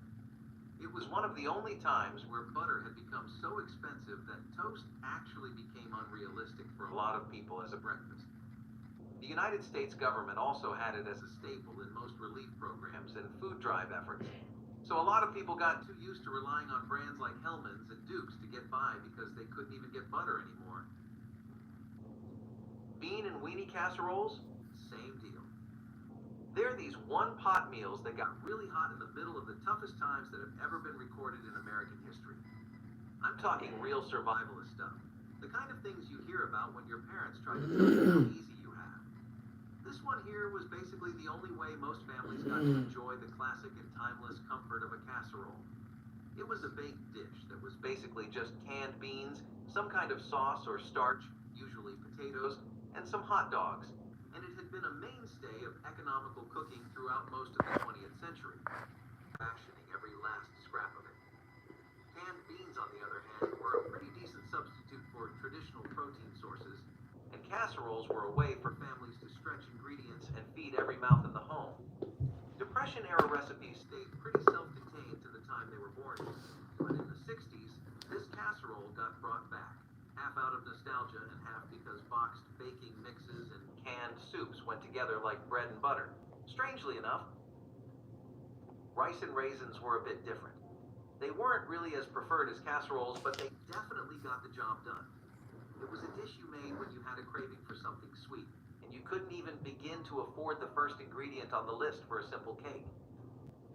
It was one of the only times where butter had become so expensive that toast actually became unrealistic for a lot of people as a breakfast. The United States government also had it as a staple in most relief programs and food drive efforts. So a lot of people got too used to relying on brands like Hellmann's and Duke's to get by because they couldn't even get butter anymore. Bean and weenie casseroles, same deal. They're these one-pot meals that got really hot in the middle of the toughest times that have ever been recorded in American history. I'm talking real survivalist stuff. The kind of things you hear about when your parents try to tell you how easy you have. This one here was basically the only way most families got to enjoy the classic and timeless comfort of a casserole. It was a baked dish that was basically just canned beans, some kind of sauce or starch, usually potatoes, and some hot dogs. And it had been a mainstay of economical cooking throughout most of the 20th century, rationing every last scrap of it. Canned beans, on the other hand, were a pretty decent substitute for for traditional protein sources, and casseroles were a way for families to stretch ingredients and feed every mouth in the home. Depression-era recipes stayed pretty self-contained to the time they were born in. But in the 60s, this casserole got brought back, half out of nostalgia and half because boxed baking mixes and canned soups went together like bread and butter. Strangely enough, rice and raisins were a bit different. They weren't really as preferred as casseroles, but they definitely got the job done. It was a dish you made when you had a craving for something sweet, and you couldn't even begin to afford the first ingredient on the list for a simple cake.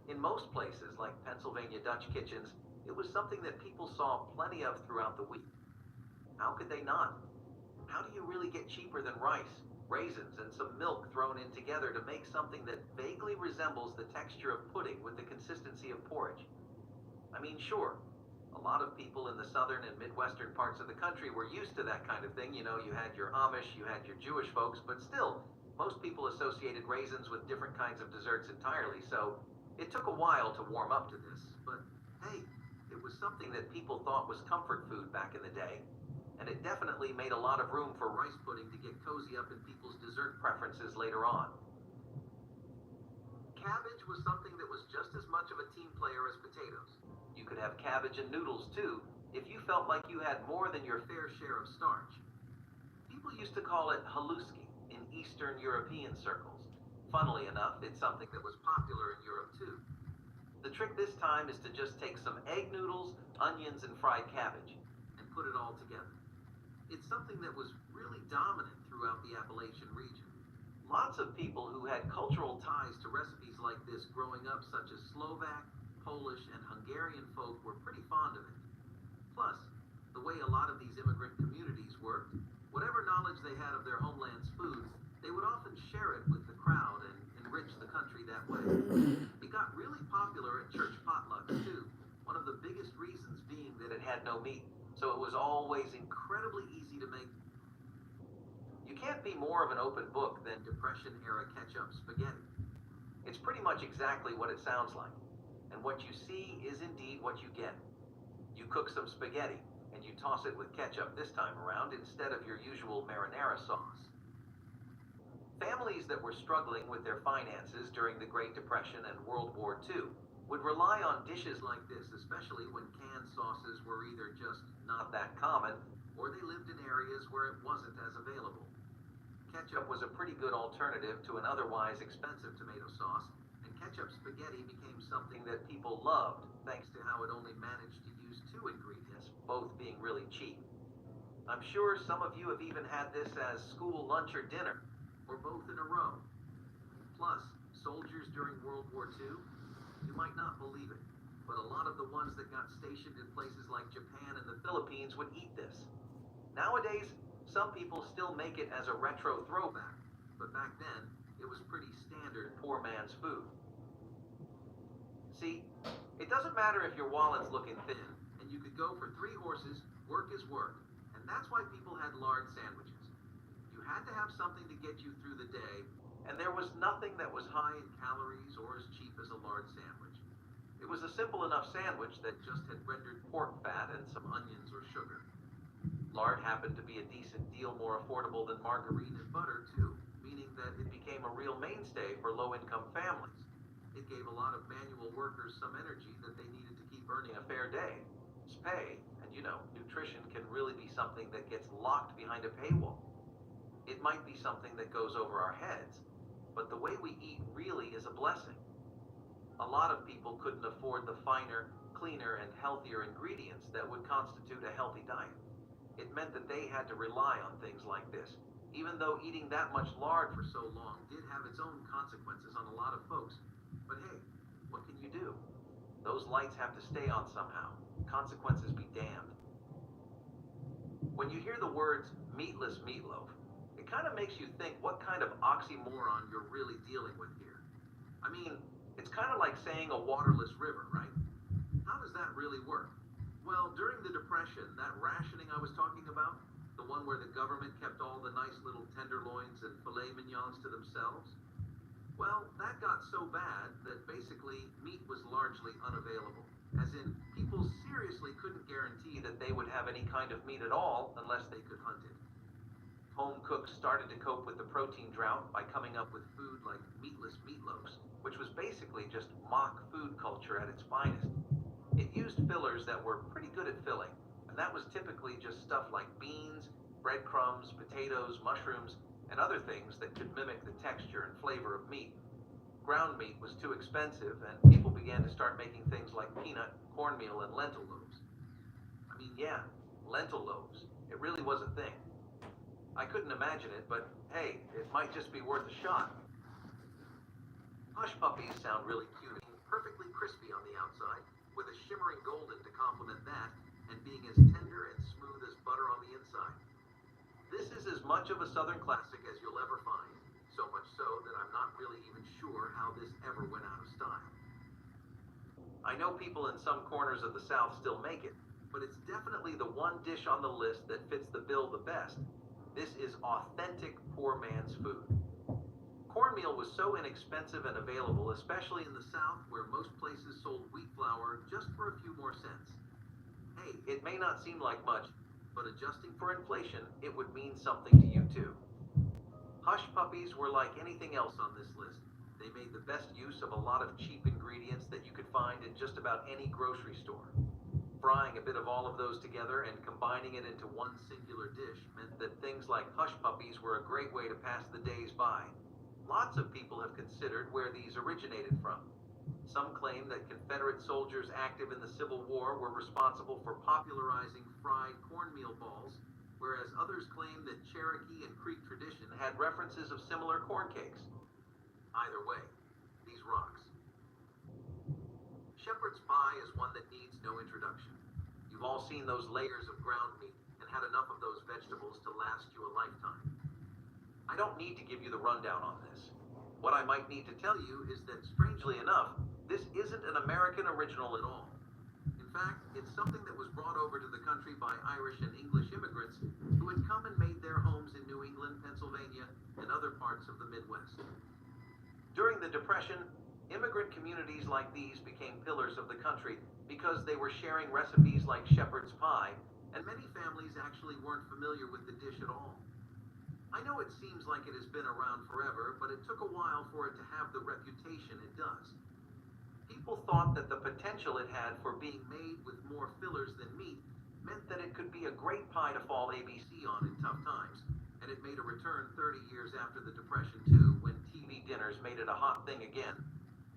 In most places, like Pennsylvania Dutch kitchens, it was something that people saw plenty of throughout the week. How could they not? How do you really get cheaper than rice, raisins, and some milk thrown in together to make something that vaguely resembles the texture of pudding with the consistency of porridge? I mean, sure, a lot of people in the southern and midwestern parts of the country were used to that kind of thing. You know, you had your Amish, you had your Jewish folks, but still, most people associated raisins with different kinds of desserts entirely, so it took a while to warm up to this. But hey, it was something that people thought was comfort food back in the day, and it definitely made a lot of room for rice pudding to get cozy up in people's dessert preferences later on. Cabbage was something that was just as much of a team player as potatoes. You could have cabbage and noodles too, if you felt like you had more than your fair share of starch. People used to call it haluski in Eastern European circles. Funnily enough, it's something that was popular in Europe too. The trick this time is to just take some egg noodles, onions, and fried cabbage, and put it all together. It's something that was really dominant throughout the Appalachian region. Lots of people who had cultural ties to recipes like this growing up, such as Slovak, Polish, and Hungarian folk, were pretty fond of it. Plus, the way a lot of these immigrant communities worked, whatever knowledge they had of their homeland's foods, they would often share it with the crowd and enrich the country that way. It got really popular at church potlucks too, one of the biggest reasons being that it had no meat, so it was always incredibly easy to make. You can't be more of an open book than Depression-era ketchup spaghetti. It's pretty much exactly what it sounds like, and what you see is indeed what you get. You cook some spaghetti, and you toss it with ketchup this time around instead of your usual marinara sauce. Families that were struggling with their finances during the Great Depression and World War II would rely on dishes like this, especially when canned sauces were either just not that common, or they lived in areas where it wasn't as available. Ketchup was a pretty good alternative to an otherwise expensive tomato sauce, and ketchup spaghetti became something that people loved, thanks to how it only managed to use 2 ingredients, both being really cheap. I'm sure some of you have even had this as school lunch or dinner, or both in a row. Plus, soldiers during World War II, you might not believe it, but a lot of the ones that got stationed in places like Japan and the Philippines would eat this. Nowadays, some people still make it as a retro throwback, but back then, it was pretty standard poor man's food. See, it doesn't matter if your wallet's looking thin, and you could go for 3 horses, work is work, and that's why people had lard sandwiches. You had to have something to get you through the day, and there was nothing that was high in calories or as cheap as a lard sandwich. It was a simple enough sandwich that just had rendered pork fat and some onions or sugar. Lard happened to be a decent deal more affordable than margarine and butter too, meaning that it became a real mainstay for low-income families. It gave a lot of manual workers some energy that they needed to keep earning a fair day's pay, and you know, nutrition can really be something that gets locked behind a paywall. It might be something that goes over our heads, but the way we eat really is a blessing. A lot of people couldn't afford the finer, cleaner, and healthier ingredients that would constitute a healthy diet. It meant that they had to rely on things like this, even though eating that much lard for so long did have its own consequences on a lot of folks. But hey, what can you do? Those lights have to stay on somehow. Consequences be damned. When you hear the words meatless meatloaf, it kind of makes you think what kind of oxymoron you're really dealing with here. I mean, it's kind of like saying a waterless river, right? How does that really work? Well, during the Depression, that rationing I was talking about, the one where the government kept all the nice little tenderloins and filet mignons to themselves, well, that got so bad that basically meat was largely unavailable. as in people seriously couldn't guarantee that they would have any kind of meat at all unless they could hunt it. Home cooks started to cope with the protein drought by coming up with food like meatless meatloaves, which was basically just mock food culture at its finest. It used fillers that were pretty good at filling, and that was typically just stuff like beans, breadcrumbs, potatoes, mushrooms, and other things that could mimic the texture and flavor of meat. Ground meat was too expensive, and people began to start making things like peanut, cornmeal, and lentil loaves. I mean, yeah, lentil loaves. It really was a thing. I couldn't imagine it, but hey, it might just be worth a shot. Hush puppies sound really cute, perfectly crispy on the outside, with a shimmering golden to complement that, and being as tender and smooth as butter on the inside. This is as much of a Southern classic as you'll ever find, so much so that I'm not really even sure how this ever went out of style. I know people in some corners of the South still make it, but it's definitely the one dish on the list that fits the bill the best. This is authentic poor man's food. Cornmeal was so inexpensive and available, especially in the South where most places sold wheat flour just for a few more cents. Hey, it may not seem like much, but adjusting for inflation, it would mean something to you too. Hush puppies were like anything else on this list. They made the best use of a lot of cheap ingredients that you could find in just about any grocery store. Frying a bit of all of those together and combining it into one singular dish meant that things like hush puppies were a great way to pass the days by. Lots of people have considered where these originated from. Some claim that Confederate soldiers active in the Civil War were responsible for popularizing fried cornmeal balls, whereas others claim that Cherokee and Creek tradition had references of similar corn cakes. Either way, these rocks. Shepherd's pie is one that needs no introduction. You've all seen those layers of ground meat and had enough of those vegetables to last you a lifetime. I don't need to give you the rundown on this. What I might need to tell you is that, strangely enough, this isn't an American original at all. In fact, it's something that was brought over to the country by Irish and English immigrants who had come and made their homes in New England, Pennsylvania, and other parts of the Midwest. During the Depression, immigrant communities like these became pillars of the country because they were sharing recipes like shepherd's pie, and many families actually weren't familiar with the dish at all. I know it seems like it has been around forever, but it took a while for it to have the reputation it does. People thought that the potential it had for being made with more fillers than meat meant that it could be a great pie to fall ABC on in tough times, and it made a return 30 years after the Depression too, when TV dinners made it a hot thing again.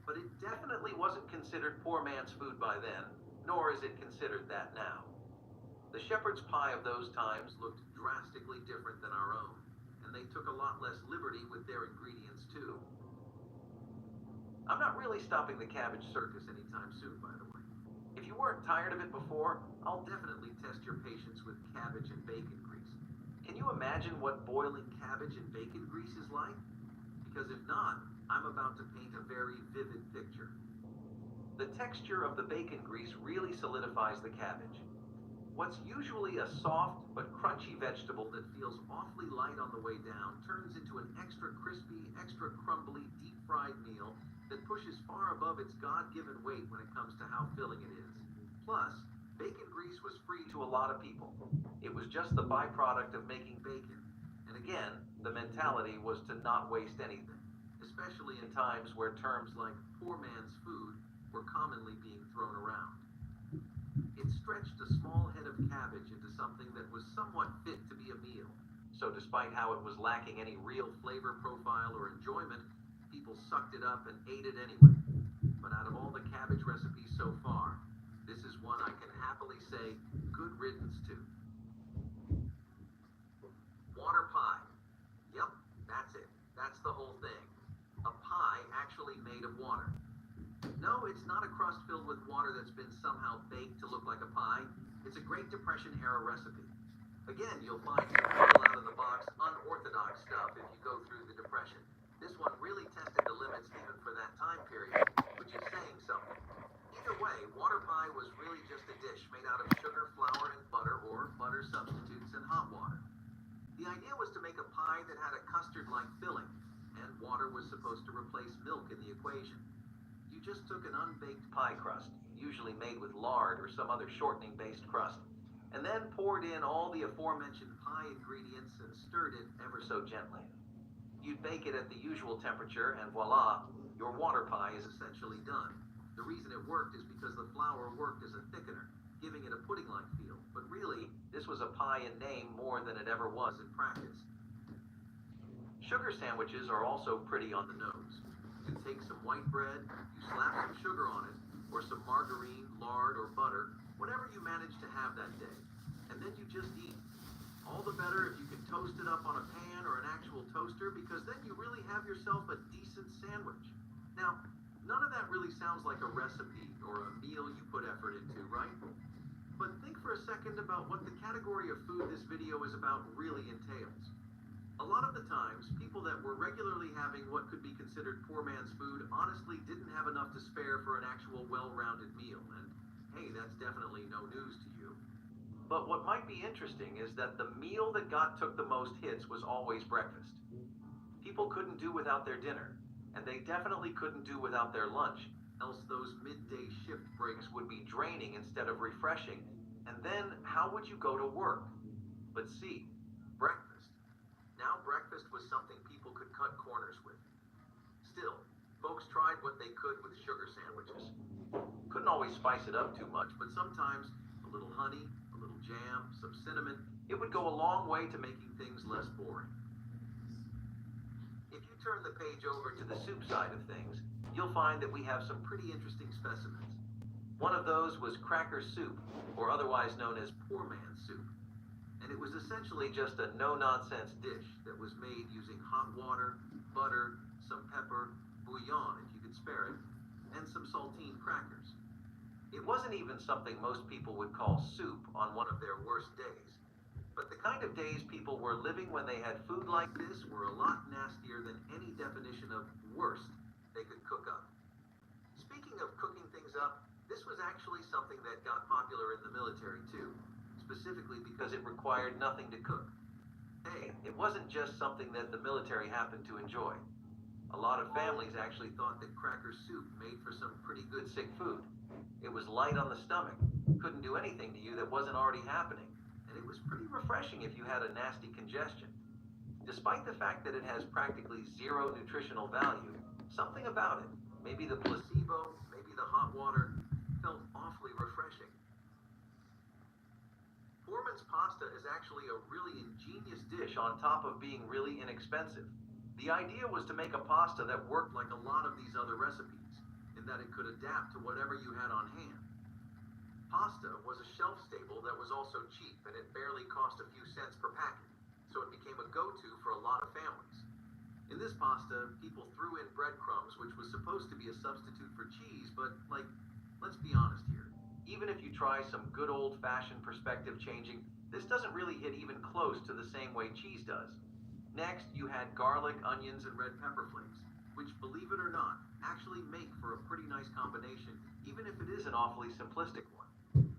But it definitely wasn't considered poor man's food by then, nor is it considered that now. The shepherd's pie of those times looked drastically different than our own, and they took a lot less liberty with their ingredients too. I'm not really stopping the cabbage circus anytime soon, by the way. If you weren't tired of it before, I'll definitely test your patience with cabbage and bacon grease. Can you imagine what boiling cabbage and bacon grease is like? Because if not, I'm about to paint a very vivid picture. The texture of the bacon grease really solidifies the cabbage. What's usually a soft but crunchy vegetable that feels awfully light on the way down turns into an extra crispy, extra crumbly, deep-fried meal that pushes far above its God-given weight when it comes to how filling it is. Plus, bacon grease was free to a lot of people. It was just the byproduct of making bacon. And again, the mentality was to not waste anything, especially in times where terms like poor man's food were commonly being thrown around. It stretched a small head of cabbage into something that was somewhat fit to be a meal. So despite how it was lacking any real flavor profile or enjoyment, people sucked it up and ate it anyway. But out of all the cabbage recipes so far, this is one I can happily say good riddance to. Water pie. Yep, that's it. That's the whole thing. A pie actually made of water. No, it's not a crust filled with water that's been somehow baked to look like a pie. It's a Great Depression era recipe. Again, you'll find some real out-of-the-box, unorthodox stuff if you go through the Depression. This one really tested the limits even for that time period, which is saying something. Either way, water pie was really just a dish made out of sugar, flour, and butter, or butter substitutes and hot water. The idea was to make a pie that had a custard-like filling, and water was supposed to replace milk in the equation. You just took an unbaked pie crust, usually made with lard or some other shortening-based crust, and then poured in all the aforementioned pie ingredients and stirred it ever so gently. You'd bake it at the usual temperature, and voila, your water pie is essentially done. The reason it worked is because the flour worked as a thickener, giving it a pudding-like feel, but really, this was a pie in name more than it ever was in practice. Sugar sandwiches are also pretty on the nose. You take some white bread, you slap some sugar on it, or some margarine, lard, or butter, whatever you manage to have that day, and then you just eat. All the better if you can toast it up on a pan or an actual toaster, because then you really have yourself a decent sandwich. Now, none of that really sounds like a recipe or a meal you put effort into, right? But think for a second about what the category of food this video is about really entails. A lot of the times, people that were regularly having what could be considered poor man's food honestly didn't have enough to spare for an actual well-rounded meal, and hey, that's definitely no news to you. But what might be interesting is that the meal that took the most hits was always breakfast. People couldn't do without their dinner, and they definitely couldn't do without their lunch, else those midday shift breaks would be draining instead of refreshing, and then how would you go to work? But see, breakfast. Now breakfast was something people could cut corners with. Still, folks tried what they could with sugar sandwiches. Couldn't always spice it up too much, but sometimes a little honey, a little jam, some cinnamon, it would go a long way to making things less boring. If you turn the page over to the soup side of things, you'll find that we have some pretty interesting specimens. One of those was cracker soup, or otherwise known as poor man's soup. And it was essentially just a no-nonsense dish that was made using hot water, butter, some pepper, bouillon if you could spare it, and some saltine crackers. It wasn't even something most people would call soup on one of their worst days. But the kind of days people were living when they had food like this were a lot nastier than any definition of worst they could cook up. Speaking of cooking things up, this was actually something that got popular in the military too. Specifically because it required nothing to cook. Hey, it wasn't just something that the military happened to enjoy. A lot of families actually thought that cracker soup made for some pretty good sick food. It was light on the stomach, couldn't do anything to you that wasn't already happening, and it was pretty refreshing if you had a nasty congestion. Despite the fact that it has practically zero nutritional value, something about it, maybe the placebo, maybe the hot water, felt awfully refreshing. Foreman's pasta is actually a really ingenious dish on top of being really inexpensive. The idea was to make a pasta that worked like a lot of these other recipes, in that it could adapt to whatever you had on hand. Pasta was a shelf staple that was also cheap, and it barely cost a few cents per packet, so it became a go-to for a lot of families. In this pasta, people threw in breadcrumbs, which was supposed to be a substitute for cheese, but, let's be honest here. Even if you try some good old-fashioned perspective changing, this doesn't really hit even close to the same way cheese does. Next, you had garlic, onions, and red pepper flakes, which, believe it or not, actually make for a pretty nice combination, even if it is an awfully simplistic one.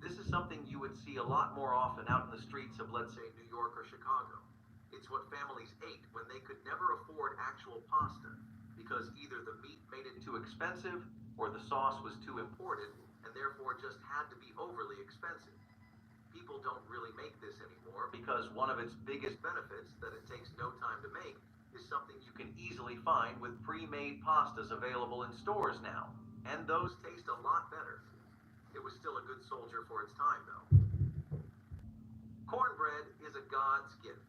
This is something you would see a lot more often out in the streets of, let's say, New York or Chicago. It's what families ate when they could never afford actual pasta, because either the meat made it too expensive, or the sauce was too imported, and therefore just had to be overly expensive. People don't really make this anymore because one of its biggest benefits, that it takes no time to make, is something you can easily find with pre-made pastas available in stores now, and those taste a lot better. It was still a good soldier for its time, though. Cornbread is a God's gift.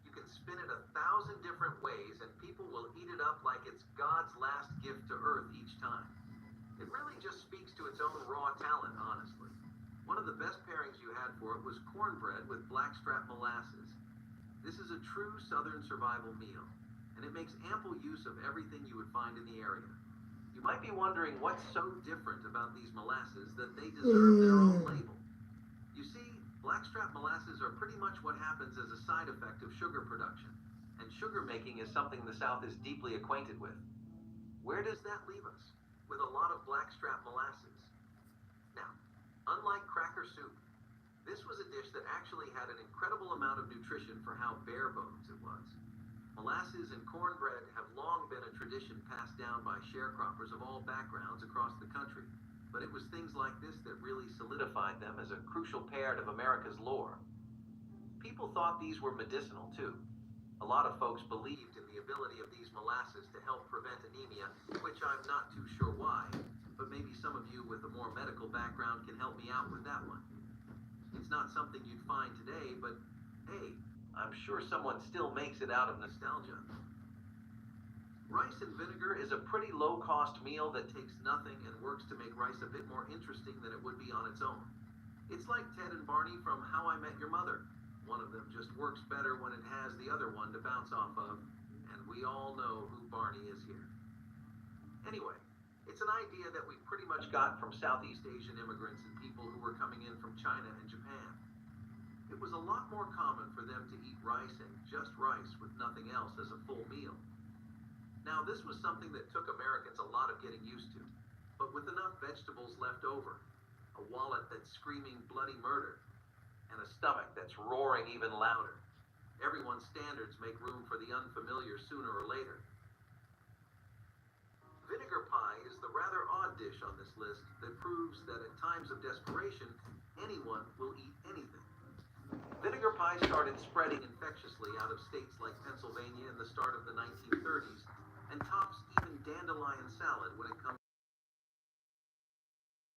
You can spin it 1,000 different ways, and people will eat it up like it's God's last gift to Earth each time. It really just speaks to its own raw talent, honestly. One of the best pairings you had for it was cornbread with blackstrap molasses. This is a true Southern survival meal, and it makes ample use of everything you would find in the area. You might be wondering what's so different about these molasses that they deserve their own label. You see, blackstrap molasses are pretty much what happens as a side effect of sugar production, and sugar making is something the South is deeply acquainted with. Where does that leave us? With a lot of blackstrap molasses. Now, unlike cracker soup, this was a dish that actually had an incredible amount of nutrition for how bare bones it was. Molasses and cornbread have long been a tradition passed down by sharecroppers of all backgrounds across the country, but it was things like this that really solidified them as a crucial part of America's lore. People thought these were medicinal too. A lot of folks believed in the ability of these molasses to help prevent anemia, which I'm not too sure why, but maybe some of you with a more medical background can help me out with that one. It's not something you'd find today, but hey, I'm sure someone still makes it out of nostalgia. Rice and vinegar is a pretty low-cost meal that takes nothing and works to make rice a bit more interesting than it would be on its own. It's like Ted and Barney from How I Met Your Mother. One of them just works better when it has the other one to bounce off of, and we all know who Barney is here. Anyway, it's an idea that we pretty much got from Southeast Asian immigrants and people who were coming in from China and Japan. It was a lot more common for them to eat rice and just rice with nothing else as a full meal. Now, this was something that took Americans a lot of getting used to, but with enough vegetables left over, a wallet that's screaming bloody murder, and a stomach that's roaring even louder. Everyone's standards make room for the unfamiliar sooner or later. Vinegar pie is the rather odd dish on this list that proves that at times of desperation, anyone will eat anything. Vinegar pie started spreading infectiously out of states like Pennsylvania in the start of the 1930s, and tops even dandelion salad when it comes